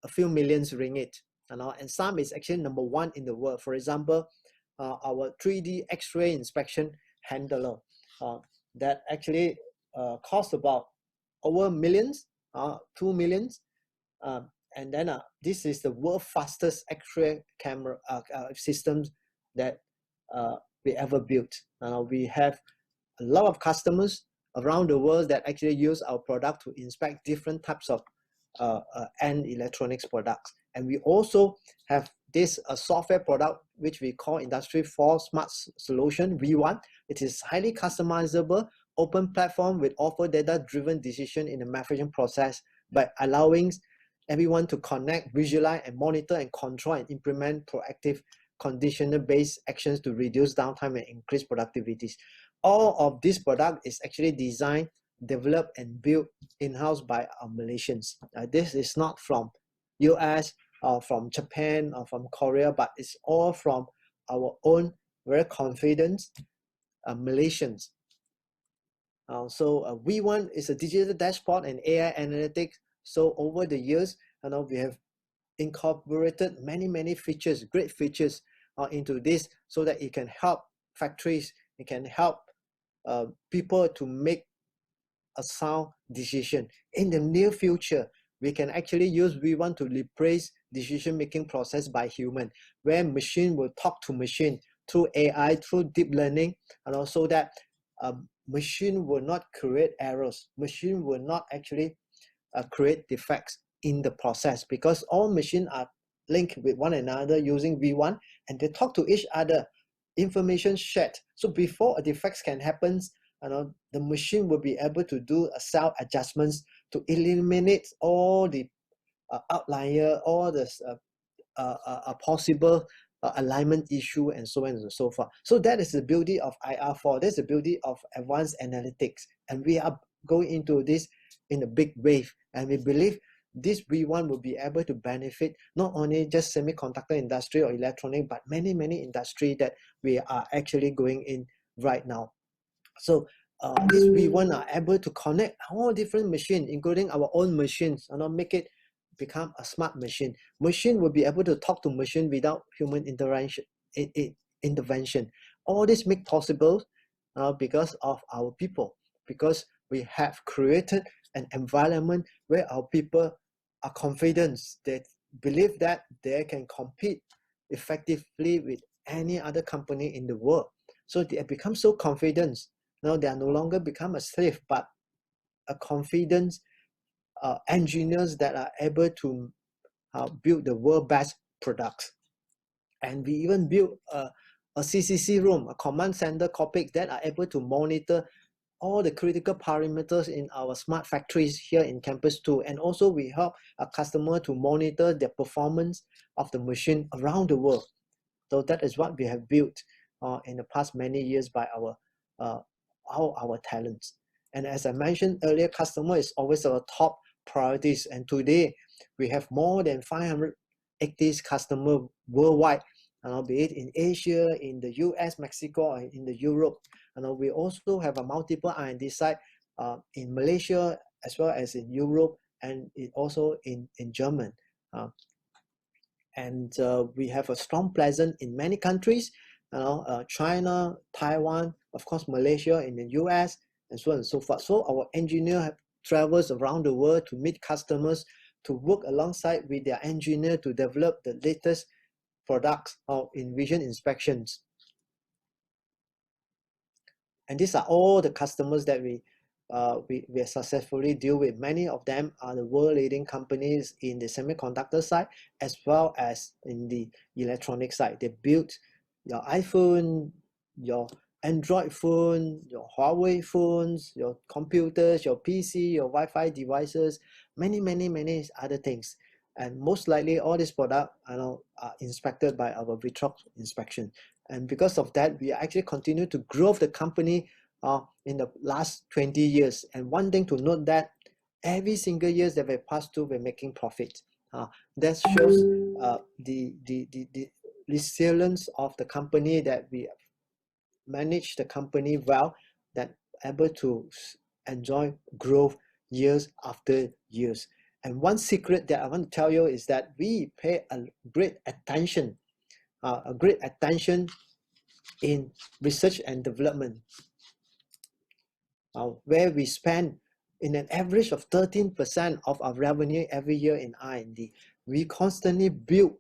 a few millions ringgit, and some is actually number one in the world. For example, our 3D X-ray inspection handler that actually cost about over millions, 2 millions. And then this is the world's fastest X-ray camera systems that we ever built. We have a lot of customers around the world that actually use our product to inspect different types of end electronics products. And we also have this software product which we call Industry 4 Smart Solution V1. It is highly customizable, open platform with offer data-driven decision in the manufacturing process by allowing everyone to connect, visualize, and monitor and control and implement proactive conditioner-based actions to reduce downtime and increase productivities. All of this product is actually designed, developed, and built in-house by our Malaysians. This is not from US or from Japan or from Korea, but it's all from our own very confident Malaysians. So V1 is a digital dashboard and AI analytics. So over the years, we have incorporated many features, great features into this, so that it can help factories, it can help people to make a sound decision. In the near future, we can actually use V1 to replace decision-making process by human, where machine will talk to machine through AI, through deep learning, and also that machine will not create errors. Machine will not actually create defects in the process, because all machines are linked with one another using V1, and they talk to each other, information shared. So before a defects can happen, the machine will be able to do a self adjustments to eliminate all the outlier, all the possible alignment issue, and so on and so forth. So that is the beauty of IR4. That's the beauty of advanced analytics, and we are going into this in a big wave, and we believe this V1 will be able to benefit not only just semiconductor industry or electronic, but many industry that we are actually going in right now. So this V1 are able to connect all different machines, including our own machines, and make it become a smart machine. Machine will be able to talk to machine without human intervention. All this make possible because of our people, because we have created an environment where our people are confident, they believe that they can compete effectively with any other company in the world. So they become so confident they are no longer become a slave, but a confident engineers that are able to build the world best products. And we even built a CCC room, a command center cockpit that are able to monitor all the critical parameters in our smart factories here in campus 2. And also we help a customer to monitor the performance of the machine around the world. So that is what we have built in the past many years by all our talents. And as I mentioned earlier, customer is always our top priorities. And today we have more than 580 customers worldwide, be it in Asia, in the US, Mexico, or in the Europe. We also have a multiple R&D site in Malaysia as well as in Europe, and also in Germany. And we have a strong presence in many countries, China, Taiwan, of course Malaysia, in the US, and so on and so forth. So our engineer travels around the world to meet customers, to work alongside with their engineer to develop the latest products in vision inspections. And these are all the customers that we successfully deal with. Many of them are the world leading companies in the semiconductor side as well as in the electronic side. They built your iPhone, your Android phone, your Huawei phones, your computers, your PC, your Wi-Fi devices, many other things. And most likely all these products are inspected by our ViTrox inspection. And because of that, we actually continue to grow the company in the last 20 years. And one thing to note that every single year that we pass through, we're making profit. That shows the resilience of the company, that we manage the company well, that able to enjoy growth years after years. And one secret that I want to tell you is that we pay a great attention in research and development, where we spend in an average of 13% of our revenue every year in R&D. We constantly build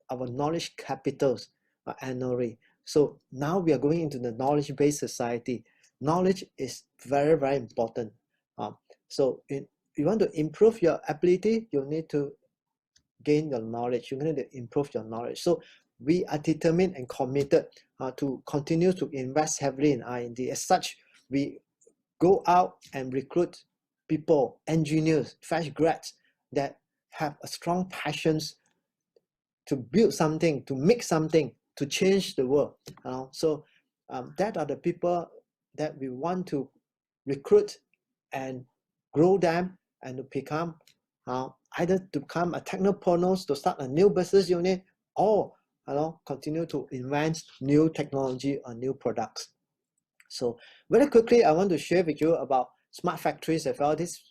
our knowledge capitals annually. So now we are going into the knowledge-based society. Knowledge is very important. So if you want to improve your ability, you need to gain your knowledge. You need to improve your knowledge. So we are determined and committed to continue to invest heavily in R&D. As such, we go out and recruit people, engineers, fresh grads that have a strong passions to build something, to make something, to change the world. So that are the people that we want to recruit and grow them, and to become either to become a technopreneurs, to start a new business unit, or continue to invent new technology or new products. So very quickly, I want to share with you about smart factories as well. These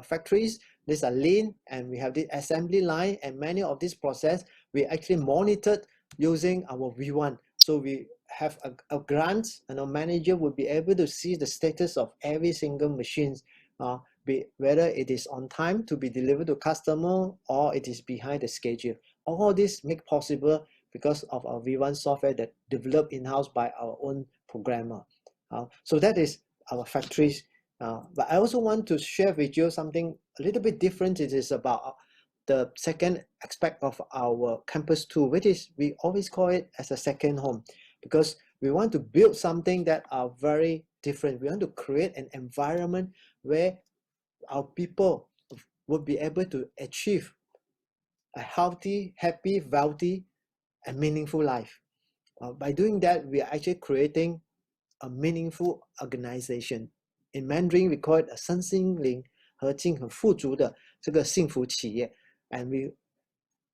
factories, these are lean, and we have the assembly line, and many of this process we actually monitored using our V1. So we have a grant, and our manager will be able to see the status of every single machine, whether it is on time to be delivered to customer or it is behind the schedule. All this make possible because of our V1 software that developed in-house by our own programmer. So that is our factories. But I also want to share with you something a little bit different. It is about the second aspect of our campus 2, which is we always call it as a second home, because we want to build something that are very different. We want to create an environment where our people will be able to achieve a healthy, happy, wealthy, and meaningful life. By doing that, we are actually creating a meaningful organization. In Mandarin, we call it a 身心灵和境很富足的这个幸福企业. And we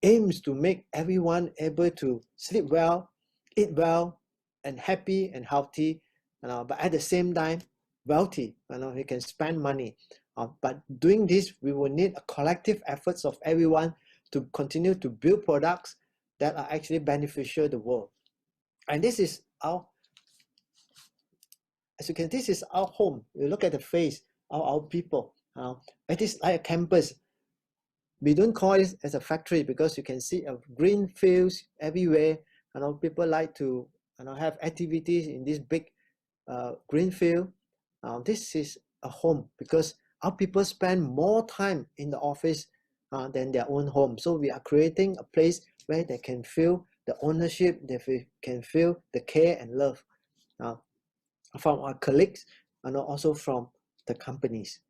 aims to make everyone able to sleep well, eat well, and happy and healthy, but at the same time, wealthy. We can spend money. But doing this, we will need a collective efforts of everyone to continue to build products that are actually beneficial to the world. And this is our, as you can, this is our home. You look at the face of our people. It is like a campus. We don't call it as a factory because you can see green fields everywhere. People like to have activities in this big greenfield. This is a home because our people spend more time in the office than their own home. So we are creating a place where they can feel the ownership, they can feel the care and love from our colleagues and also from the companies.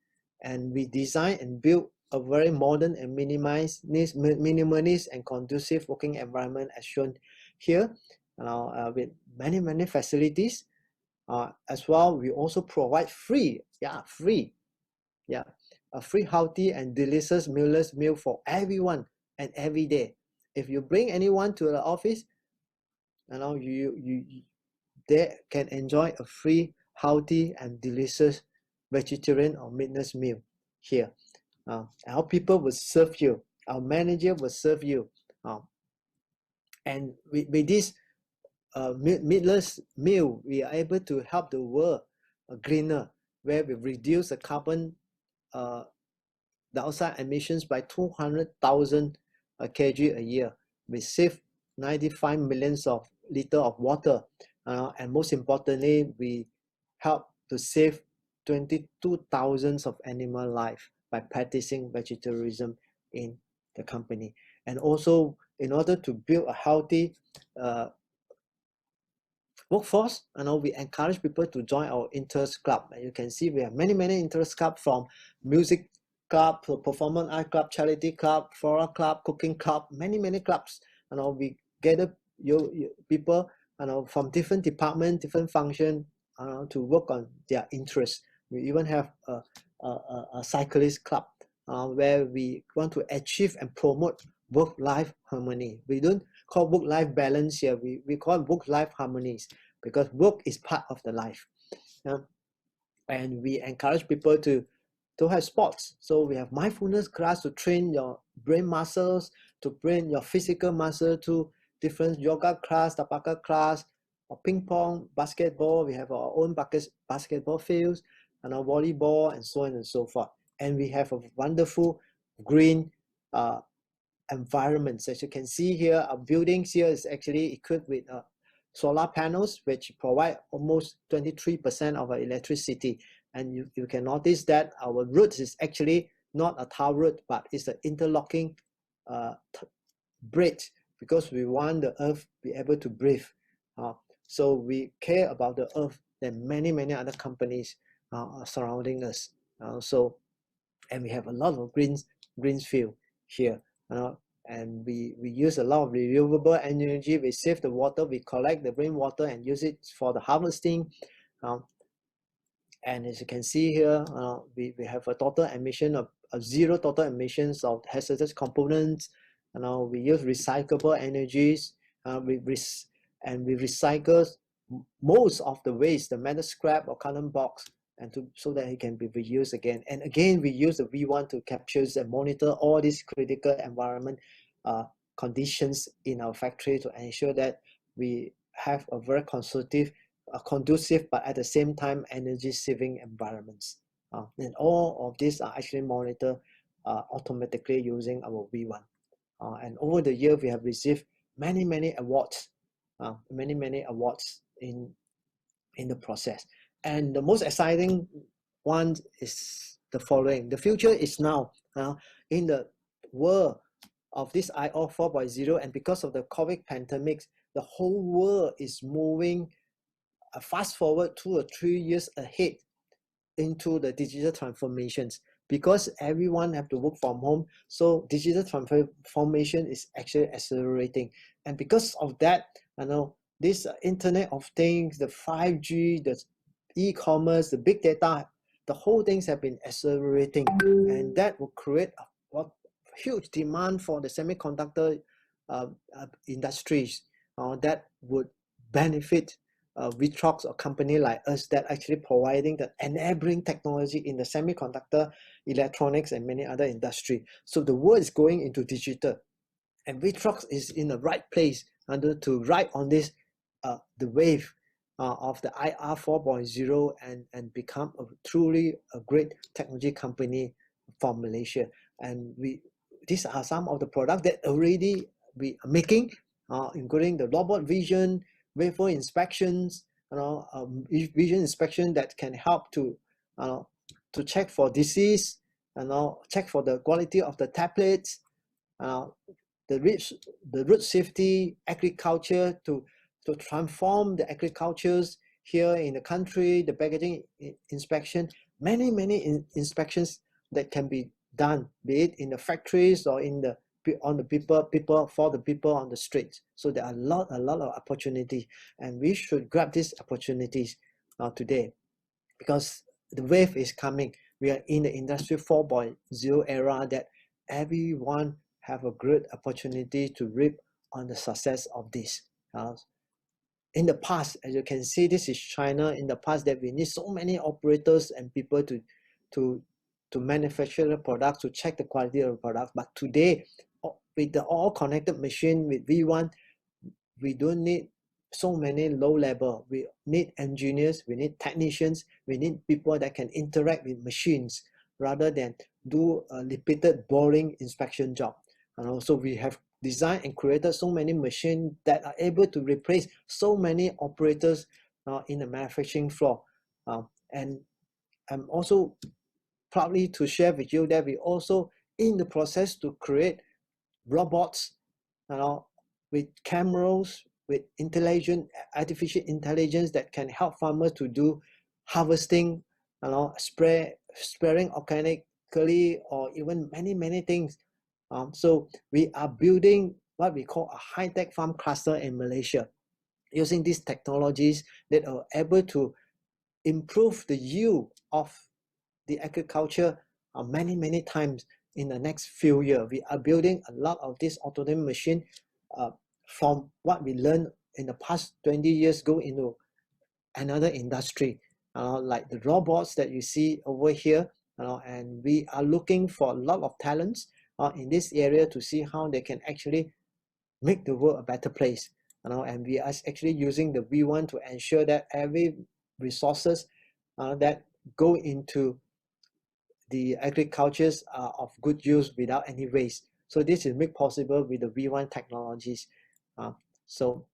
And we design and build a very modern and minimalist and conducive working environment as shown here, with many facilities. As well, we also provide free, a free healthy and delicious meal for everyone and every day. If you bring anyone to the office, they can enjoy a free, healthy and delicious vegetarian or meatless meal here. Our people will serve you. Our manager will serve you. And with this meatless meal, we are able to help the world greener, where we reduce the carbon dioxide emissions by 200,000 kg a year. We save 95 millions of liters of water, and most importantly, we help to save 22,000 of animal life by practicing vegetarianism in the company. And also, in order to build a healthy workforce, we encourage people to join our interest club. And you can see we have many interest club, from music club, performance art club, charity club, floral club, cooking club, many clubs. We gather your people from different departments, different functions to work on their interests. We even have a cyclist club where we want to achieve and promote work-life harmony. We don't call work-life balance here. We call work-life harmonies, because work is part of the life. And we encourage people to have sports. So we have mindfulness class to train your brain muscles, to train your physical muscle, to different yoga class, tapaka class, or ping pong, basketball. We have our own basketball fields, and our volleyball, and so on and so forth. And we have a wonderful green environments. As you can see here, our buildings here is actually equipped with solar panels, which provide almost 23% of our electricity. And you can notice that our route is actually not a tar route, but it's an interlocking bridge, because we want the earth to be able to breathe. So we care about the earth than many other companies surrounding us. And we have a lot of green field here. And we use a lot of renewable energy. We save the water, we collect the rainwater and use it for the harvesting. And as you can see here, we have a total emission of zero total emissions of hazardous components. We use recyclable energies. We recycle most of the waste, the metal scrap or carbon box, so that it can be reused again. And again, we use the V1 to capture and monitor all these critical environment conditions in our factory to ensure that we have a very conducive, but at the same time energy-saving environments. And all of these are actually monitored automatically using our V1. And over the year, we have received many awards, many awards in the process. And the most exciting one is the following: the future is now. In the world of this IO 4.0, and because of the COVID pandemic, the whole world is moving fast forward 2 or 3 years ahead into the digital transformations, because everyone have to work from home. So digital transformation is actually accelerating. And because of that, this Internet of Things, the 5G, the e-commerce, the big data, the whole things have been accelerating, and that will create a huge demand for the semiconductor industries that would benefit ViTrox, a company like us that actually providing the enabling technology in the semiconductor, electronics, and many other industry. So the world is going into digital, and ViTrox is in the right place to ride on this the wave of the IR 4.0 and become truly a great technology company from Malaysia. And these are some of the products that already we are making, including the robot vision, wafer inspections, vision inspection that can help to check for disease, check for the quality of the tablets, uh, the root safety agriculture to transform the agricultures here in the country, the packaging inspection, many inspections that can be done, be it in the factories or in the on the people for the people on the streets. So there are a lot of opportunity, and we should grab these opportunities today, because the wave is coming. We are in the industry 4.0 era that everyone have a great opportunity to reap on the success of this. In the past, as you can see, this is China. In the past, that we need so many operators and people to manufacture the products, to check the quality of the products. But today, with the all connected machine with V1, we don't need so many low level. We need engineers, we need technicians, we need people that can interact with machines rather than do a repeated boring inspection job. And also we have designed and created so many machines that are able to replace so many operators in the manufacturing floor. And I'm also proudly to share with you that we also in the process to create robots, with cameras, with artificial intelligence that can help farmers to do harvesting, spraying organically, or even many things. So we are building what we call a high-tech farm cluster in Malaysia, using these technologies that are able to improve the yield of the agriculture many times in the next few years. We are building a lot of this autonomous machine from what we learned in the past 20 years go into another industry, like the robots that you see over here, and we are looking for a lot of talents in this area to see how they can actually make the world a better place. And we are actually using the V1 to ensure that every resources that go into the agricultures are of good use without any waste. So this is made possible with the V1 technologies. So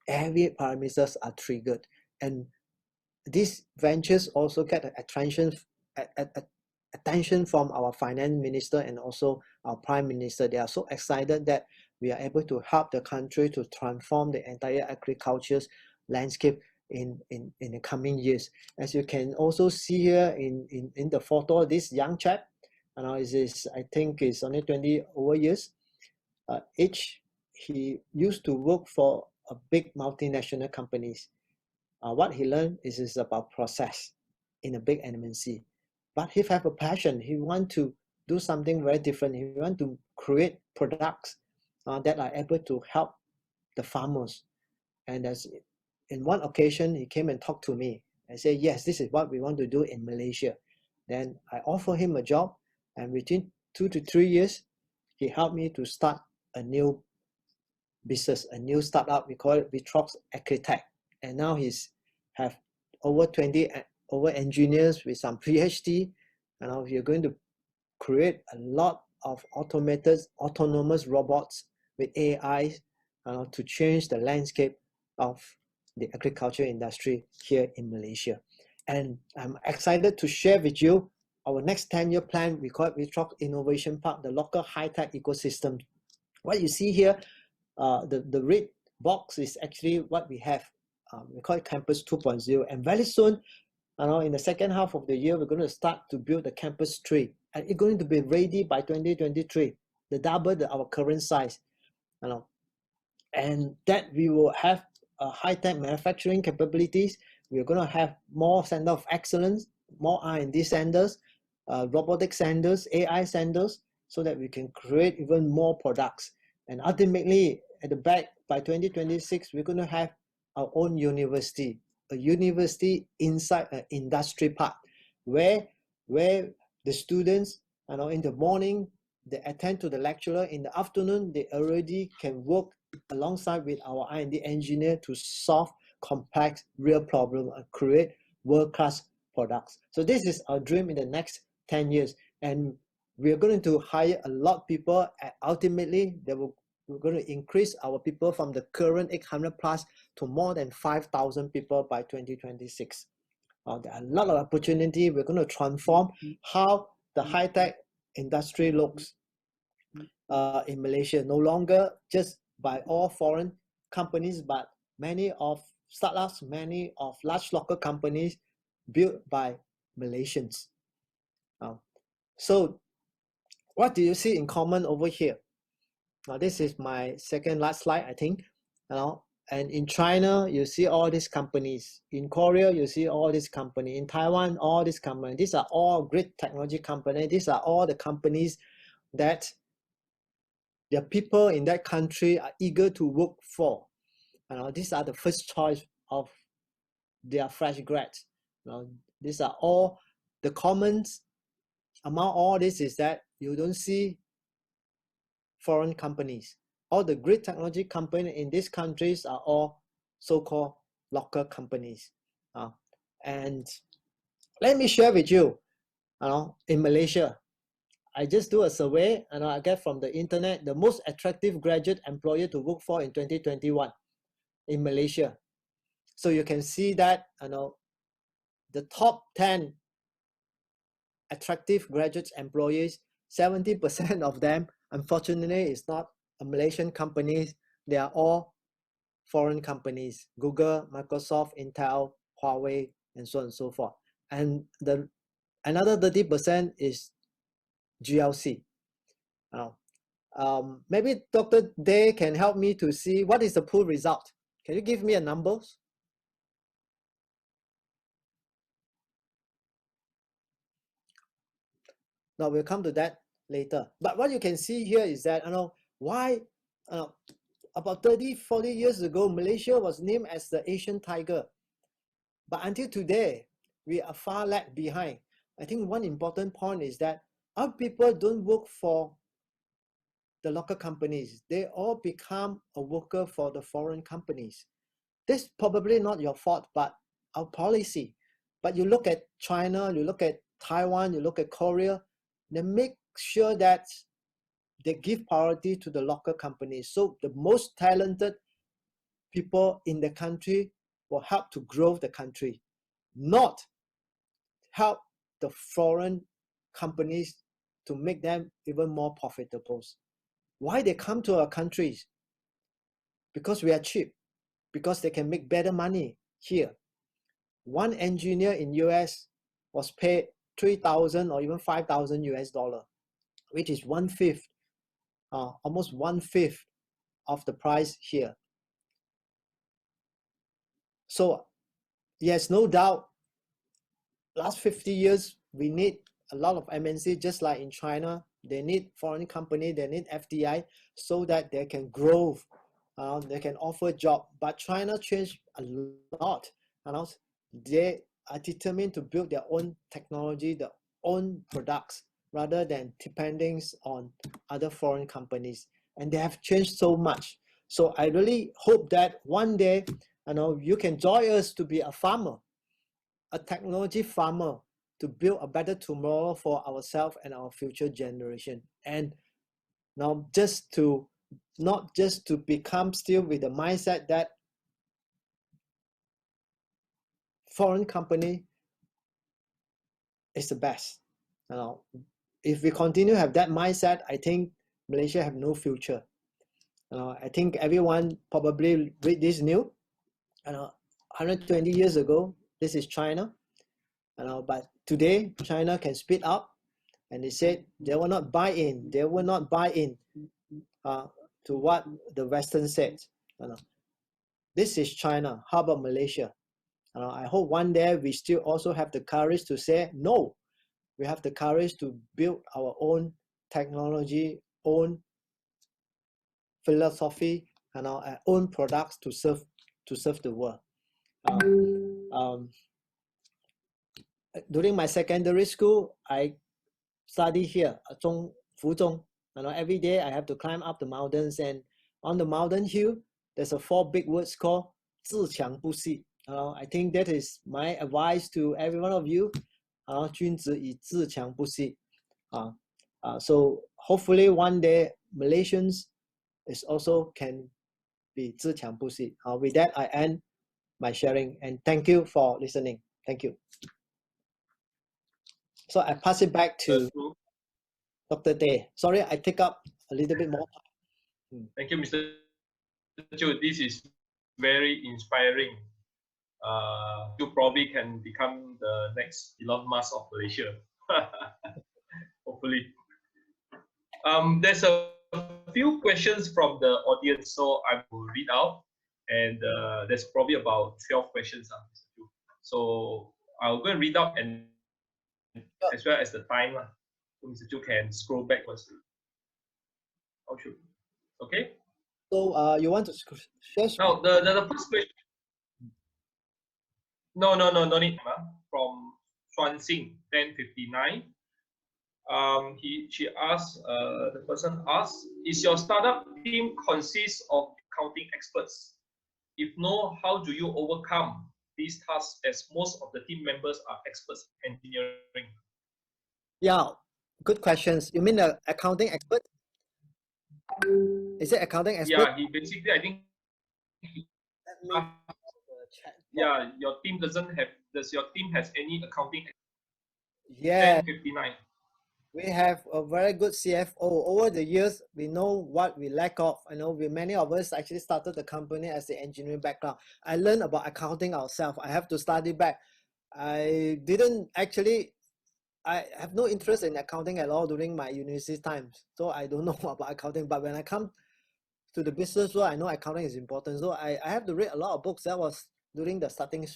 every parameters are triggered, and these ventures also get attention from our finance minister and also our prime minister. They are so excited that we are able to help the country to transform the entire agriculture's landscape in the coming years. As you can also see here in the photo, this young chap, I think is only 20 over years age. He used to work for a big multinational companies. What he learned is about process in a big MNC. But he have a passion. He want to do something very different. He want to create products that are able to help the farmers. And as in one occasion, he came and talked to me and said, yes, this is what we want to do in Malaysia. Then I offer him a job, and within 2 to 3 years, he helped me to start a new business, a new startup. We call it ViTrox Agritech. And now he's have over 20 engineers with some PhD. And now we're going to create a lot of autonomous robots with AI to change the landscape of the agriculture industry here in Malaysia. And I'm excited to share with you our next 10-year plan. We call it ViTrox Innovation Park, the local high-tech ecosystem. What you see here, the red box is actually what we have. We call it Campus 2.0. And very soon, in the second half of the year, we're going to start to build the Campus 3. And it's going to be ready by 2023, the double our current size. And that we will have high-tech manufacturing capabilities. We're going to have more center of excellence, more R&D centers, robotic centers, AI centers, so that we can create even more products. And ultimately, at the back, by 2026, we're going to have our own university, a university inside an industry park, where the students, in the morning, they attend to the lecturer. In the afternoon, they already can work alongside with our R&D engineer to solve complex real problems and create world-class products. So this is our dream in the next 10 years. And we're going to hire a lot of people, and ultimately there will we're going to increase our people from the current 800 plus to more than 5,000 people by 2026. There are a lot of opportunity. We're going to transform how the high-tech industry looks in Malaysia. No longer just by all foreign companies, but many of startups, many of large local companies built by Malaysians. So what do you see in common over here? Now this is my second last slide, I think. And in China, you see all these companies. In Korea, you see all these companies. In Taiwan, all these companies. These are all great technology companies. These are all the companies that the people in that country are eager to work for. These are the first choice of their fresh grads. These are all the commons among all this is that you don't see foreign companies. All the great technology companies in these countries are all so-called local companies. And let me share with you, in Malaysia, I just do a survey and I get from the internet the most attractive graduate employer to work for in 2021 in Malaysia. So you can see that the top 10 attractive graduate employees, 70% of them, unfortunately, is not a Malaysian companies. They are all foreign companies: Google, Microsoft, Intel, Huawei, and so on and so forth. And another 30% is GLC. Maybe Dr. Day can help me to see what is the pool result. Can you give me a numbers? Now we'll come to that later. But what you can see here is that why about 30, 40 years ago, Malaysia was named as the Asian tiger. But until today, we are far lag behind. I think one important point is that our people don't work for the local companies. They all become a worker for the foreign companies. This is probably not your fault, but our policy. But you look at China, you look at Taiwan, you look at Korea, they make sure that they give priority to the local companies. So the most talented people in the country will help to grow the country, not help the foreign companies to make them even more profitable. Why they come to our countries? Because we are cheap, because they can make better money here. One engineer in US was paid 3,000 or even 5,000 US dollar, which is almost one fifth of the price here. So yes, no doubt, last 50 years, we need a lot of MNC, just like in China. They need foreign company, they need FDI so that they can grow, they can offer job. But China changed a lot. They are determined to build their own technology, their own products, rather than depending on other foreign companies. And they have changed so much. So I really hope that one day, you can join us to be a farmer, a technology farmer, to build a better tomorrow for ourselves and our future generation. And now not just to become still with the mindset that foreign company is the best. If we continue to have that mindset, I think Malaysia have no future. I think everyone probably read this news. 120 years ago, this is China. But today, China can speed up, and they said they will not buy in. They will not buy in to what the Western said. This is China. How about Malaysia? I hope one day we still also have the courage to say no. We have the courage to build our own technology, own philosophy, and our own products to serve the world. During my secondary school, I study here at Fuzhong. Every day I have to climb up the mountains, and on the mountain hill, there's a 4 big words called 自强不息. I think that is my advice to every one of you. 君子以自强不息. So hopefully one day Malaysians is also can be 自强不息. With that, I end my sharing and thank you for listening. Thank you. So I pass it back to True. Dr. Day. Sorry, I take up a little bit more time. Thank you, Mr. Chu. This is very inspiring. You probably can become the next Elon Musk of Malaysia. Hopefully. There's a few questions from the audience, so I will read out. And there's probably about 12 questions. Mr. Chu. So I'll go and read out and as well as the time. So Mr. Chu can scroll backwards. How should? Okay. So you want to share? Now the first question. No need. From Xuan Xing, 1059. She asked, the person asked, is your startup team consist of accounting experts? If no, how do you overcome these tasks as most of the team members are experts in engineering? Yeah, good questions. You mean the accounting expert? Is it accounting expert? Yeah, he basically, I think, Let me the chat box. yeah, your team doesn't have, does your team has any accounting? Yeah, 1059. we have a very good CFO. Over the years, we know what we lack of. I know many of us actually started the company as the engineering background. I learned about accounting ourselves. I have to study back. I didn't actually, I have no interest in accounting at all during my university times. So I don't know about accounting. But when I come to the business world, I know accounting is important. So I have to read a lot of books. That was during the starting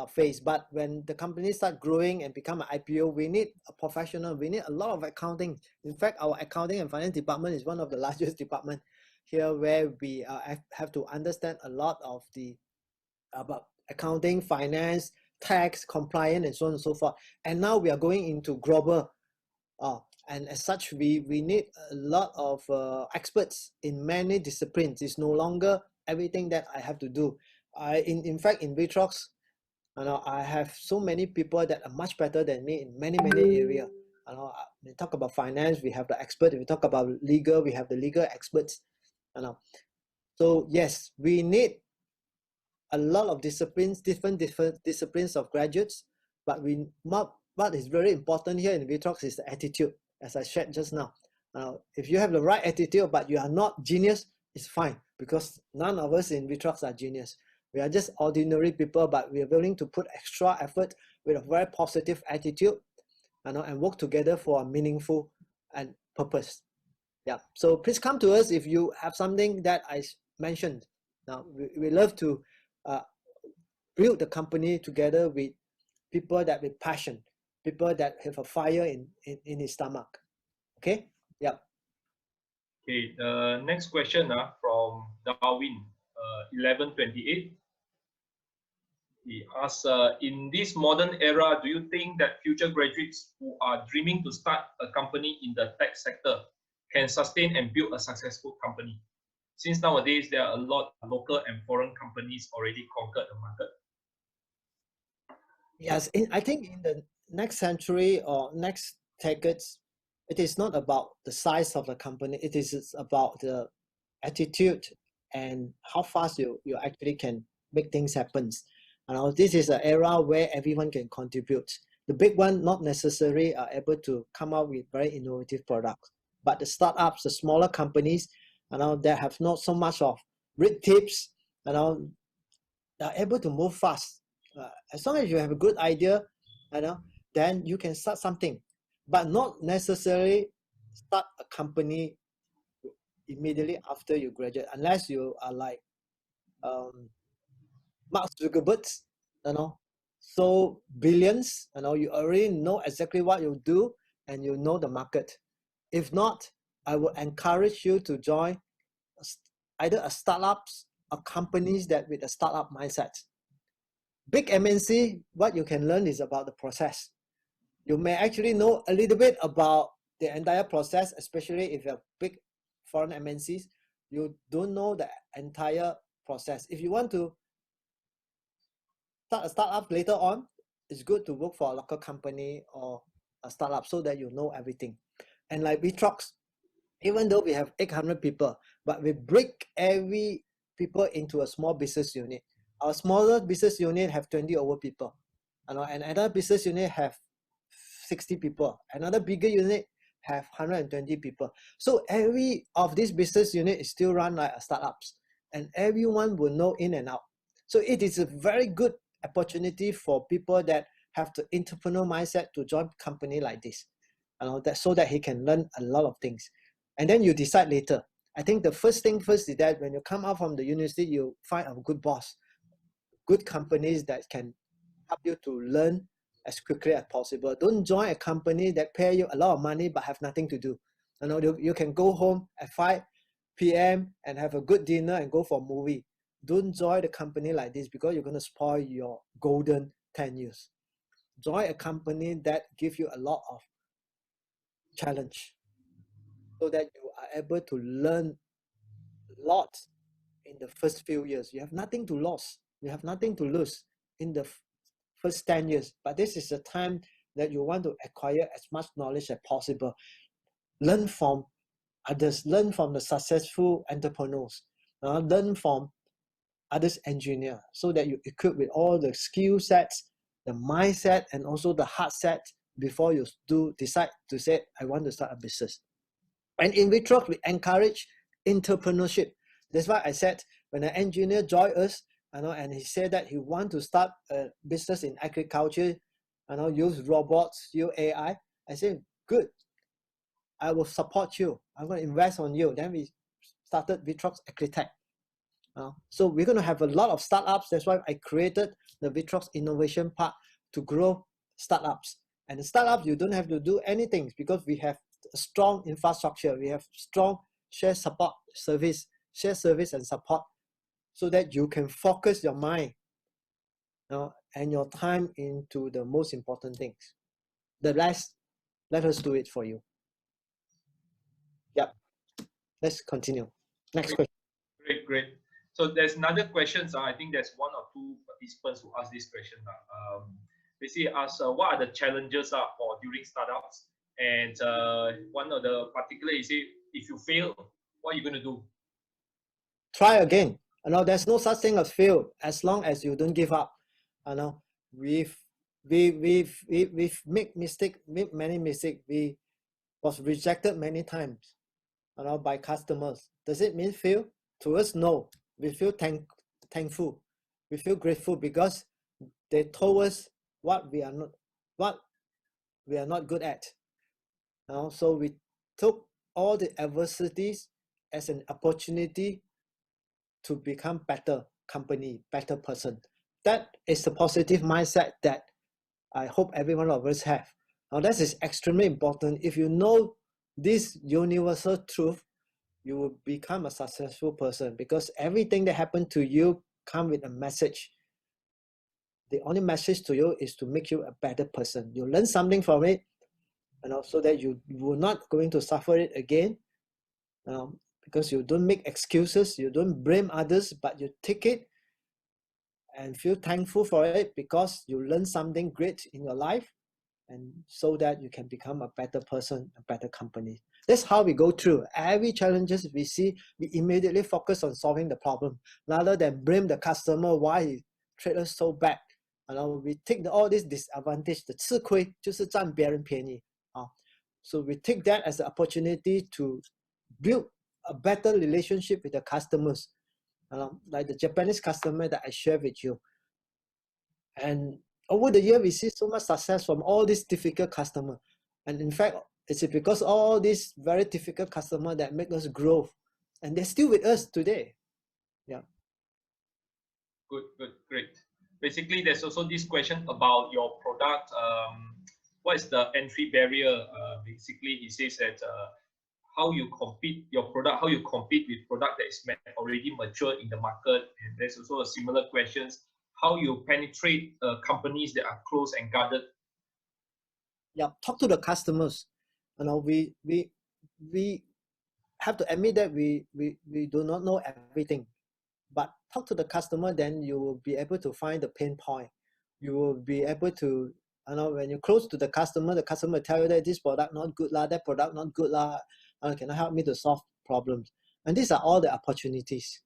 phase. But when the company start growing and become an IPO, we need a professional. We need a lot of accounting. In fact, our accounting and finance department is one of the largest department here, where we have to understand a lot of the about accounting, finance, tax, compliance, and so on and so forth. And now we are going into global. And as such, we need a lot of experts in many disciplines. It's no longer everything that I have to do. In fact, in ViTrox, I have so many people that are much better than me in many areas. We talk about finance, we have the expert. If we talk about legal, we have the legal experts. So yes, we need a lot of disciplines, different disciplines of graduates. But what is very important here in ViTrox is the attitude, as I shared just now. If you have the right attitude, but you are not genius, it's fine, because none of us in ViTrox are genius. We are just ordinary people, but we are willing to put extra effort with a very positive attitude, and work together for a meaningful and purpose. Yeah. So please come to us if you have something that I mentioned. Now we love to build the company together with people that with passion, people that have a fire in his stomach. Okay. Yeah. Okay. The next question from Darwin, 1128. He asks, in this modern era, do you think that future graduates who are dreaming to start a company in the tech sector can sustain and build a successful company? Since nowadays there are a lot of local and foreign companies already conquered the market. Yes, I think in the next century or next decades, it is not about the size of the company. It is about the attitude and how fast you actually can make things happen. This is an era where everyone can contribute. The big one not necessarily are able to come out with very innovative products, but the startups, the smaller companies, that have not so much of red tapes, they are able to move fast. As long as you have a good idea, then you can start something, but not necessarily start a company immediately after you graduate, unless you are like Mark Zuckerberg, so billions, you already know exactly what you do and you know the market. If not, I would encourage you to join either a startups or companies that with a startup mindset. Big MNC, what you can learn is about the process. You may actually know a little bit about the entire process, especially if you're big foreign MNCs. You don't know the entire process. If you want to start a startup later on, it's good to work for a local company or a startup so that you know everything. And like ViTrox, even though we have 800 people, but we break every people into a small business unit. Our smaller business unit have 20 over people, and another business unit have 60 people. Another bigger unit have 120 people. So every of this business unit is still run like a startups, and everyone will know in and out. So it is a very good opportunity for people that have the entrepreneurial mindset to join company like this, that so that he can learn a lot of things, and then you decide later. I think the first thing first is that when you come out from the university, you find a good boss, good companies that can help you to learn as quickly as possible. Don't join a company that pay you a lot of money but have nothing to do. You can go home at 5 p.m. and have a good dinner and go for a movie. Don't join the company like this because you're going to spoil your golden 10 years. Join a company that gives you a lot of challenge so that you are able to learn a lot in the first few years. You have nothing to lose. You have nothing to lose in the first 10 years. But this is the time that you want to acquire as much knowledge as possible. Learn from others. Learn from the successful entrepreneurs. Learn from others engineers so that you equip with all the skill sets, the mindset, and also the heart set before you decide to say, I want to start a business. And in ViTrox, we encourage entrepreneurship. That's why I said when an engineer joined us, and he said that he want to start a business in agriculture, use robots, use AI. I said, good. I will support you. I'm going to invest on you. Then we started ViTrox Agritech. So we're going to have a lot of startups. That's why I created the ViTrox Innovation Park to grow startups. And the startups, you don't have to do anything because we have a strong infrastructure. We have strong share service and support so that you can focus your mind and your time into the most important things. The rest, let us do it for you. Yep. Let's continue. Next question. Great. So there's another question. I think there's one or two participants who asked this question. Basically ask what are the challenges for during startups, and one of the particular is if you fail, what are you going to do? Try again. There's no such thing as fail as long as you don't give up. We've made many mistakes. We was rejected many times, by customers. Does it mean fail? To us, no. We feel thankful. We feel grateful because they told us what we are not good at. So we took all the adversities as an opportunity to become better company, better person. That is the positive mindset that I hope every one of us have. That is extremely important. If you know this universal truth, you will become a successful person because everything that happened to you comes with a message. The only message to you is to make you a better person. You learn something from it, so that you will not going to suffer it again. Because you don't make excuses, you don't blame others, but you take it and feel thankful for it because you learn something great in your life, and so that you can become a better person, a better company. That's how we go through every challenges we see. We immediately focus on solving the problem rather than blame the customer why he treated us so bad. We take all this disadvantage, the 吃亏就是占别人便宜. So we take that as an opportunity to build a better relationship with the customers, like the Japanese customer that I share with you. And over the year, we see so much success from all these difficult customers. And in fact, it's because all these very difficult customers that make us grow. And they're still with us today. Yeah. Good, great. Basically, there's also this question about your product. What is the entry barrier? Basically, he says that how you compete your product, how you compete with product that is already mature in the market. And there's also a similar questions, how you penetrate companies that are closed and guarded. Yeah, talk to the customers. We have to admit that we do not know everything, but talk to the customer, then you will be able to find the pain point. You will be able to, when you're close to the customer will tell you that this product not good lah, that product not good lah, can you help me to solve problems? And these are all the opportunities.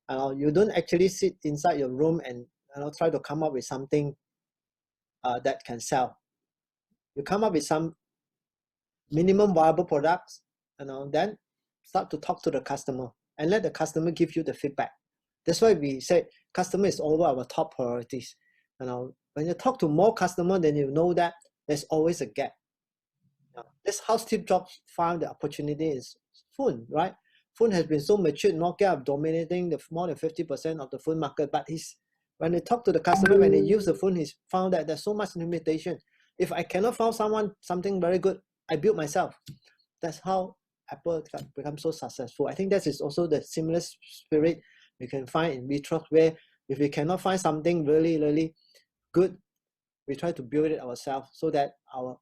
You don't actually sit inside your room and try to come up with something that can sell. You come up with some minimum viable products, then start to talk to the customer and let the customer give you the feedback. That's why we say customer is over our top priorities. When you talk to more customers, then you know that there's always a gap. That's how Steve Jobs found the opportunity in phone, right? Phone has been so matured, Nokia dominating the more than 50% of the phone market. But when they talk to the customer, when they use the phone, he's found that there's so much limitation. If I cannot find something very good, I build myself. That's how Apple become so successful. I think that is also the similar spirit you can find in ViTrox, where if we cannot find something really, really good, we try to build it ourselves so that our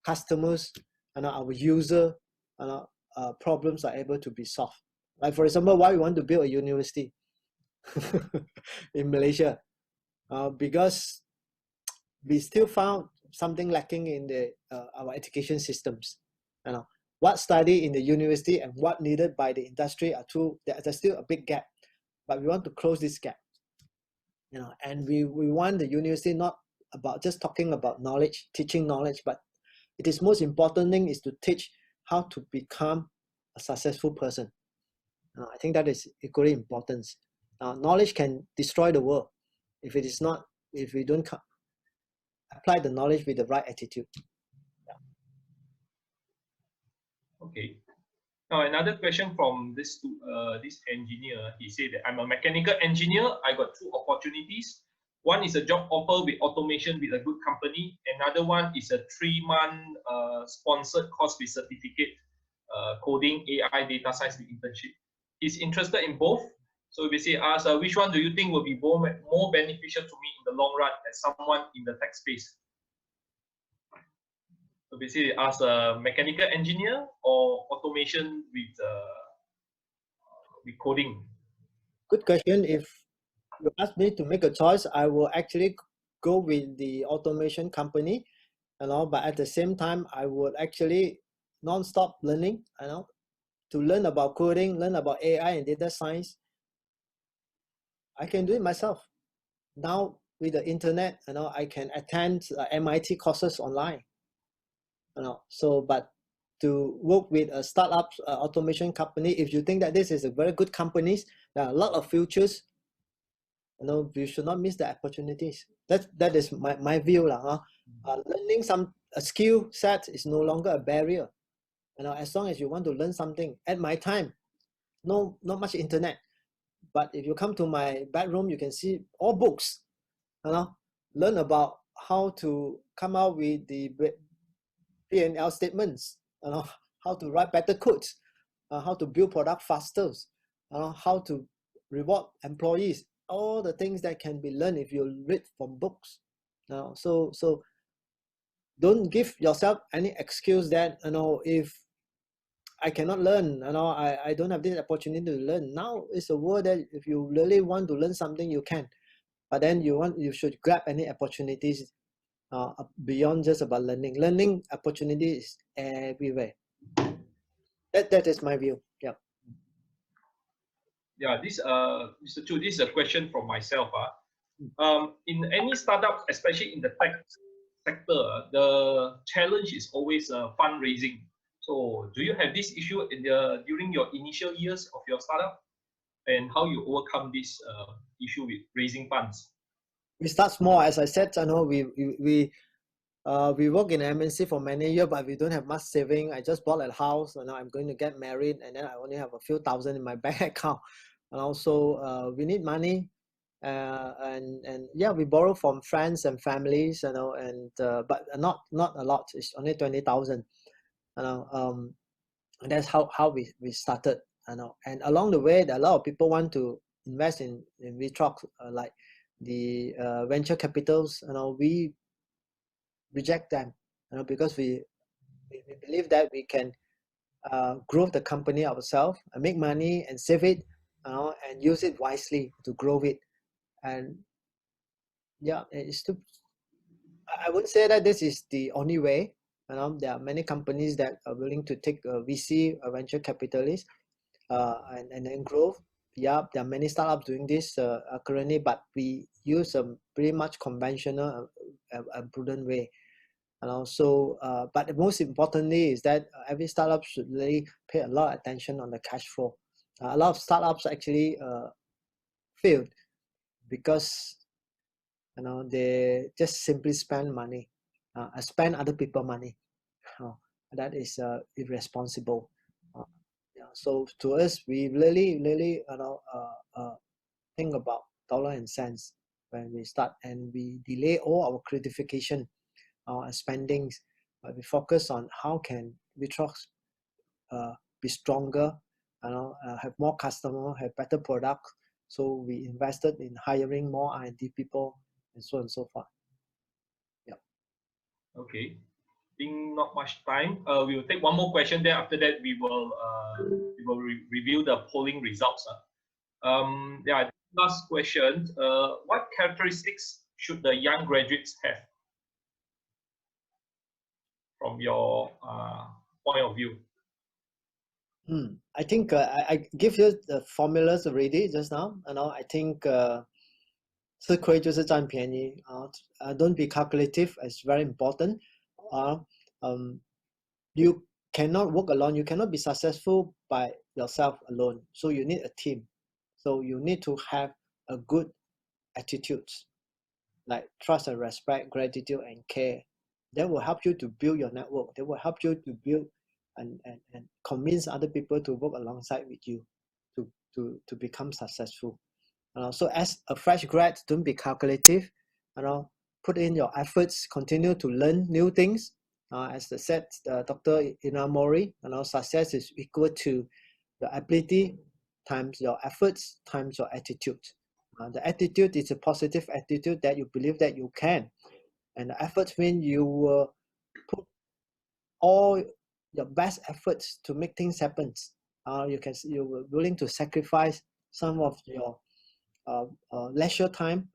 customers and our user problems are able to be solved. Like for example, why we want to build a university in Malaysia, because we still found something lacking in our education systems. What study in the university and what needed by the industry there's still a big gap, but we want to close this gap. And we want the university not about just talking about knowledge, teaching knowledge, but it is most important thing is to teach how to become a successful person. I think that is equally important. Knowledge can destroy the world if we don't apply the knowledge with the right attitude. Okay. Now another question from this engineer. He said that I'm a mechanical engineer. I got two opportunities. One is a job offer with automation with a good company. Another one is a 3-month sponsored course with certificate, coding, AI, data science with internship. He's interested in both. So basically ask, which one do you think will be more beneficial to me in the long run as someone in the tech space? So basically ask a mechanical engineer or automation with coding. Good question. If you ask me to make a choice, I will actually go with the automation company, but at the same time, I would actually non-stop learning, to learn about coding, learn about AI and data science. I can do it myself. Now with the internet, I can attend MIT courses online. But to work with a startup automation company, if you think that this is a very good company, there are a lot of futures, you should not miss the opportunities. That is my view. Learning a skill set is no longer a barrier. As long as you want to learn something. At my time, not much internet. But if you come to my bedroom, you can see all books. Learn about how to come out with the P&L statements, how to write better codes, how to build product faster, how to reward employees, all the things that can be learned if you read from books. So don't give yourself any excuse that if I cannot learn, I don't have this opportunity to learn. Now it's a world that if you really want to learn something, you can. But then you should grab any opportunities beyond just about learning. Learning opportunities everywhere. That is my view. Yeah. Yeah, this Mr. Chu, this is a question from myself. In any startup, especially in the tech sector, the challenge is always fundraising. So do you have this issue during your initial years of your startup, and how you overcome this issue with raising funds? We start small, as I said. We work in MNC for many years, but we don't have much saving. I just bought a house, I'm going to get married, and then I only have a few thousand in my bank account. And also, we need money, and yeah, we borrow from friends and families, but not a lot. It's only 20,000. And that's how we started. And along the way, there are a lot of people want to invest in ViTrox, like the venture capitals. We reject them, because we believe that we can grow the company ourselves and make money and save it, and use it wisely to grow it. And yeah, I wouldn't say that this is the only way. There are many companies that are willing to take a VC, a venture capitalist, and then growth. Yeah, there are many startups doing this currently, but we use a pretty much conventional prudent way. And also, but most importantly is that every startup should really pay a lot of attention on the cash flow. A lot of startups actually failed because they just simply spend money, spend other people money. That is irresponsible. Yeah, so to us, we really think about dollar and cents when we start, and we delay all our gratification, our spendings. We focus on how can ViTrox be stronger, have more customer, have better product. So we invested in hiring more R&D people and so on and so forth. Yeah. Okay. Think not much time. We will take one more question. Then after that, we will review the polling results. Yeah. Last question. What characteristics should the young graduates have, from your point of view? I think I give you the formulas already just now. I think 吃亏就是占便宜don't be calculative is very important. You cannot work alone. You cannot be successful by yourself alone. So you need a team. So you need to have a good attitude, like trust and respect, gratitude and care. That will help you to build your network. That will help you to build and convince other people to work alongside with you to become successful. So as a fresh grad, don't be calculative. Put in your efforts, continue to learn new things. As said, Dr. Inamori, success is equal to the ability times your efforts times your attitude. The attitude is a positive attitude that you believe that you can, and the efforts mean you will put all your best efforts to make things happen. You're willing to sacrifice some of your leisure time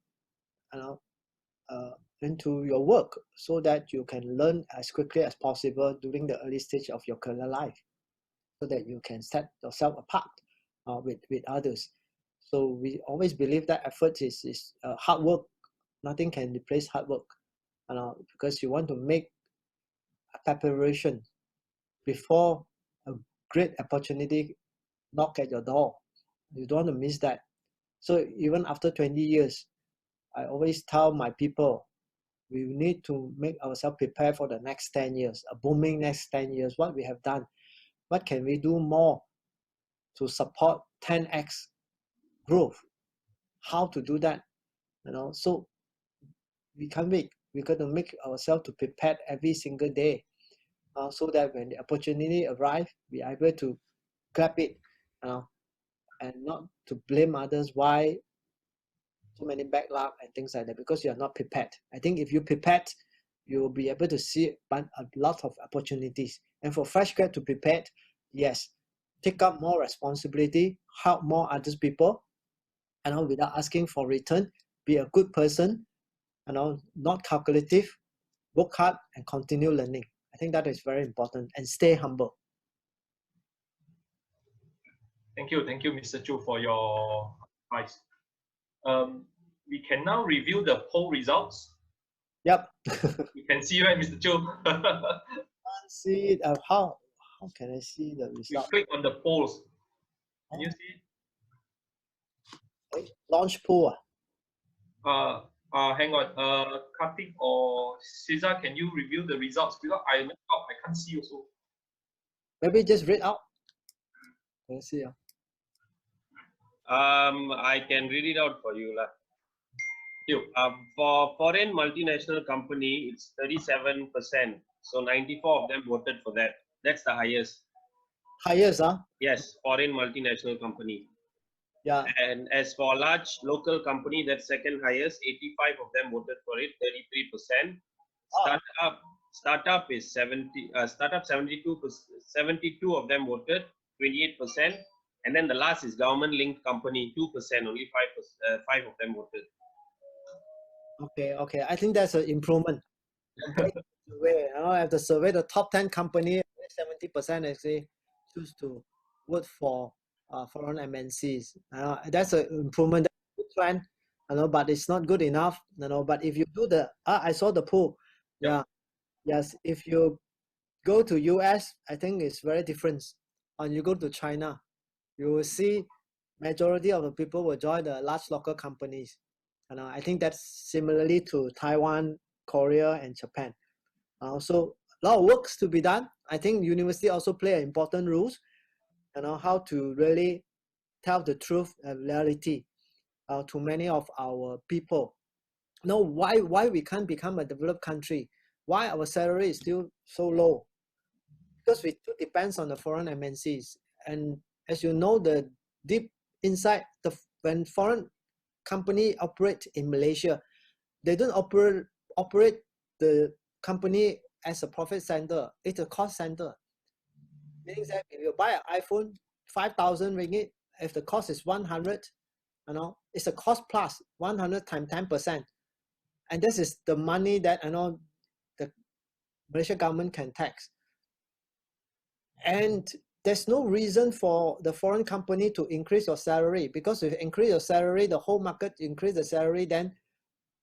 into your work so that you can learn as quickly as possible during the early stage of your career life, so that you can set yourself apart with others. So we always believe that effort is hard work. Nothing can replace hard work, because you want to make a preparation before a great opportunity knock at your door. You don't want to miss that. So even after 20 years, I always tell my people, we need to make ourselves prepare for the next 10 years, a booming next 10 years. What we have done, what can we do more to support 10x growth? How to do that? So we can't wait. We got to make ourselves to prepare every single day, so that when the opportunity arrives, we are able to grab it, and not to blame others why so many backlog and things like that, because you are not prepared. I think if you prepared, you will be able to see a lot of opportunities. And for fresh grad to prepare, yes, take up more responsibility, help more others people, without asking for return. Be a good person, not calculative, work hard and continue learning. I think that is very important, and stay humble. Thank you, Mr. Chu, for your advice. We can now review the poll results. Yep. You can see, right, Mr. Chu? Can't see it. How can I see the You result? click on the polls. Can you see it? Launch poll. Hang on. Karthik or Cesar, can you review the results? Because I can't see also. Maybe just read out. Let's see. I can read it out for you. For foreign multinational company, it's 37%. So 94 of them voted for that. That's the highest. Highest, huh? Yes, foreign multinational company. Yeah. And as for large local company, that's second highest. 85 of them voted for it, 33%. Startup is 70. Startup 72%. 72 of them voted, 28%. And then the last is government-linked company, 2%. Only 5 of them voted. Okay. I think that's an improvement. Survey, I have to survey the top 10 company. 70% actually choose to vote for foreign MNCs. That's an improvement, that's a good trend, but it's not good enough. But if you do I saw the poll. Yeah, yes. If you go to US, I think it's very different. And you go to China, you will see majority of the people will join the large local companies. And I think that's similarly to Taiwan, Korea, and Japan. So a lot of works to be done. I think university also play an important role. How to really tell the truth and reality to many of our people. Why we can't become a developed country? Why our salary is still so low? Because we still depends on the foreign MNCs. And as you know, the deep inside, when foreign company operate in Malaysia, they don't operate the company as a profit center. It's a cost center. Meaning that if you buy an iPhone, 5,000 ringgit, if the cost is 100, it's a cost plus 100 times 10%. And this is the money that the Malaysian government can tax. And there's no reason for the foreign company to increase your salary, because if you increase your salary, the whole market increase the salary, then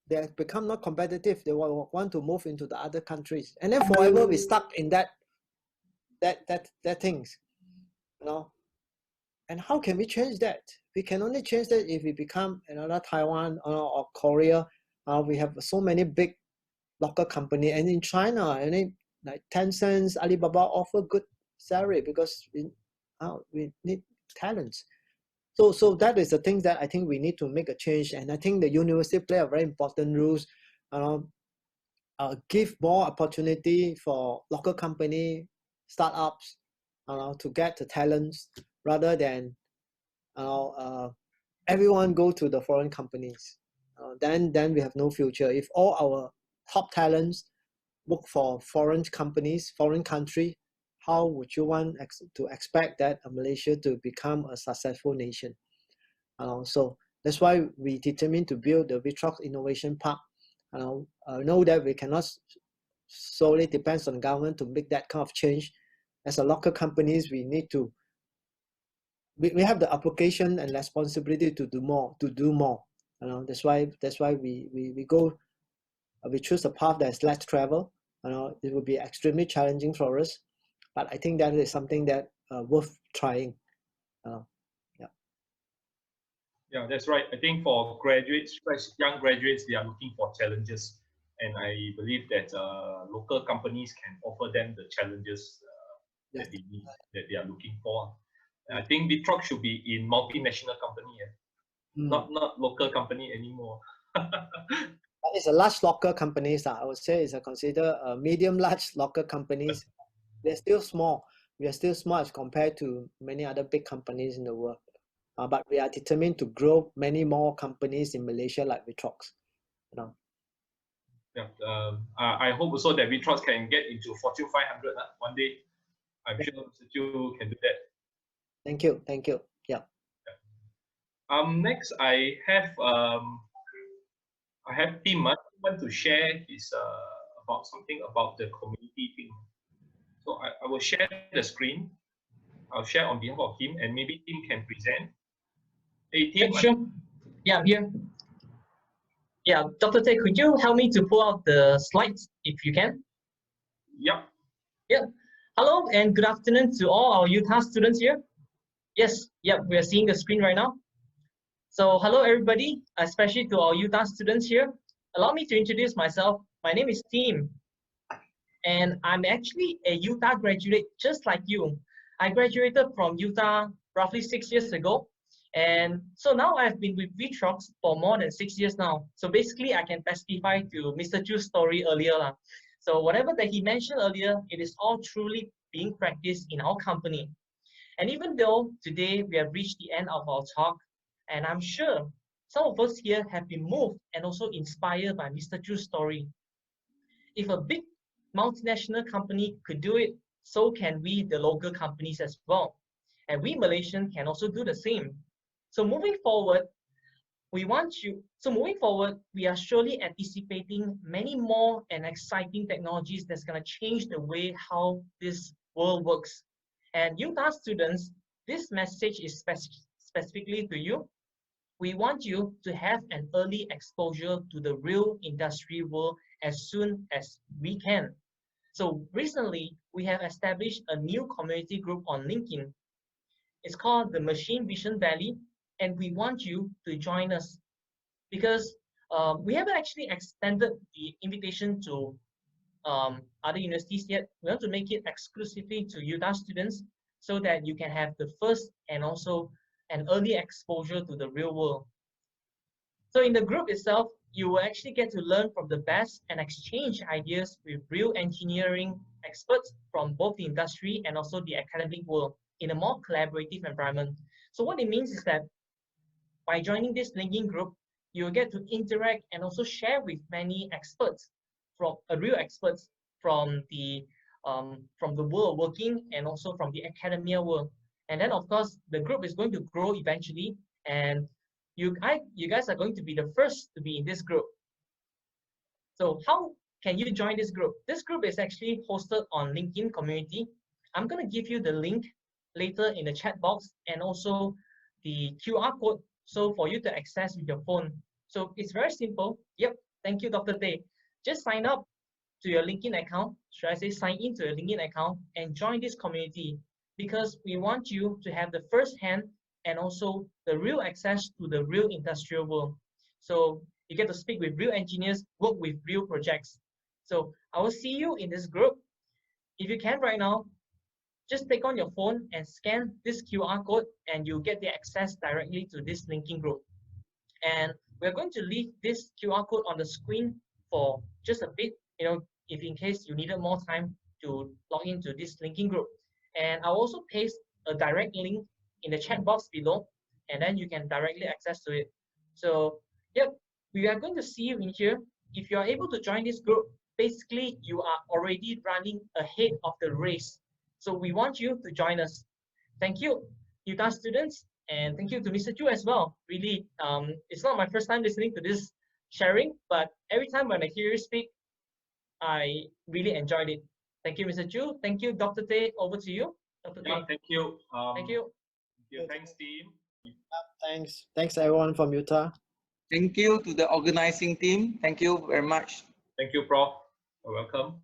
they become not competitive. They will want to move into the other countries, and then forever we stuck in that things, And how can we change that? We can only change that if we become another Taiwan or Korea. We have so many big local company, and in China, like Tencent, Alibaba offer good salary because we need talents. So that is the thing that I think we need to make a change, and I think the university play a very important role. Give more opportunity for local company, startups, to get the talents rather than everyone go to the foreign companies. Then we have no future. If all our top talents work for foreign companies, foreign country, how would you want to expect that Malaysia to become a successful nation? So that's why we determined to build the ViTrox Innovation Park. Know that we cannot solely depend on government to make that kind of change. As a local companies, we need to. We have the obligation and responsibility to do more. That's why we go. We choose a path that is less travel. It will be extremely challenging for us, but I think that is something that worth trying. Yeah, that's right. I think for graduates, young graduates, they are looking for challenges, and I believe that local companies can offer them the challenges that they need, that they are looking for. I think ViTrox should be in multinational company, not local company anymore. It's a large local companies. I would say it's considered a medium large local companies. They're still small. We are still small as compared to many other big companies in the world. But we are determined to grow many more companies in Malaysia like ViTrox. Yeah, I hope also that ViTrox can get into Fortune 500 one day. I'm sure Mr. Chu can do that. Thank you. Yeah. Next, I have Tim want to share his about something about the community thing. So I will share the screen. I'll share on behalf of Tim, and maybe Tim can present. Hey, Tim. Yeah, sure. Yeah, I'm here. Yeah, Dr. Tay, could you help me to pull out the slides if you can? Yep. Yeah. Hello and good afternoon to all our Utah students here. Yes, yeah, we are seeing the screen right now. So hello everybody, especially to our Utah students here. Allow me to introduce myself. My name is Tim, and I'm actually a Utah graduate just like you. I graduated from Utah roughly 6 years ago. And so now I've been with ViTrox for more than 6 years now. So basically I can testify to Mr. Chu's story earlier. So whatever that he mentioned earlier, it is all truly being practiced in our company. And even though today we have reached the end of our talk, and I'm sure some of us here have been moved and also inspired by Mr. Chu's story. If a big multinational company could do it, so can we, the local companies as well. And we Malaysians can also do the same. So moving forward, we are surely anticipating many more and exciting technologies that's going to change the way how this world works. And Utah students this message is specifically to you. We want you to have an early exposure to the real industry world as soon as we can. So recently, we have established a new community group on LinkedIn. It's called the Machine Vision Valley, and we want you to join us because we haven't actually extended the invitation to other universities yet. We want to make it exclusively to Utah students so that you can have the first and also an early exposure to the real world. So in the group itself, you will actually get to learn from the best and exchange ideas with real engineering experts from both the industry and also the academic world in a more collaborative environment. So what it means is that by joining this LinkedIn group, you will get to interact and also share with many experts, from real experts from the world working and also from the academia world. And then of course, the group is going to grow eventually, and you guys are going to be the first to be in this group. So how can you join this group? This group is actually hosted on LinkedIn community. I'm going to give you the link later in the chat box and also the QR code, so for you to access with your phone. So it's very simple. Yep, thank you, Dr. Tay. Just sign up to your LinkedIn account. Should I say sign into your LinkedIn account and join this community, because we want you to have the first hand and also the real access to the real industrial world. So you get to speak with real engineers, work with real projects. So I will see you in this group. If you can right now, just take on your phone and scan this QR code and you'll get the access directly to this linking group. And we're going to leave this QR code on the screen for just a bit, if in case you needed more time to log into this linking group. And I'll also paste a direct link in the chat box below, and then you can directly access to it. So yep, we are going to see you in here. If you are able to join this group, basically you are already running ahead of the race. So we want you to join us. Thank you, Utah students, and thank you to Mr. Chu as well. Really, it's not my first time listening to this sharing, but every time when I hear you speak, I really enjoyed it. Thank you, Mr. Chu. Thank you, Dr. Tay. Over to you, Dr. Tay. Yeah, thank you. Thank you. Thanks, team. Thanks everyone from Utah. Thank you to the organizing team. Thank you very much. Thank you, Prof. You're welcome.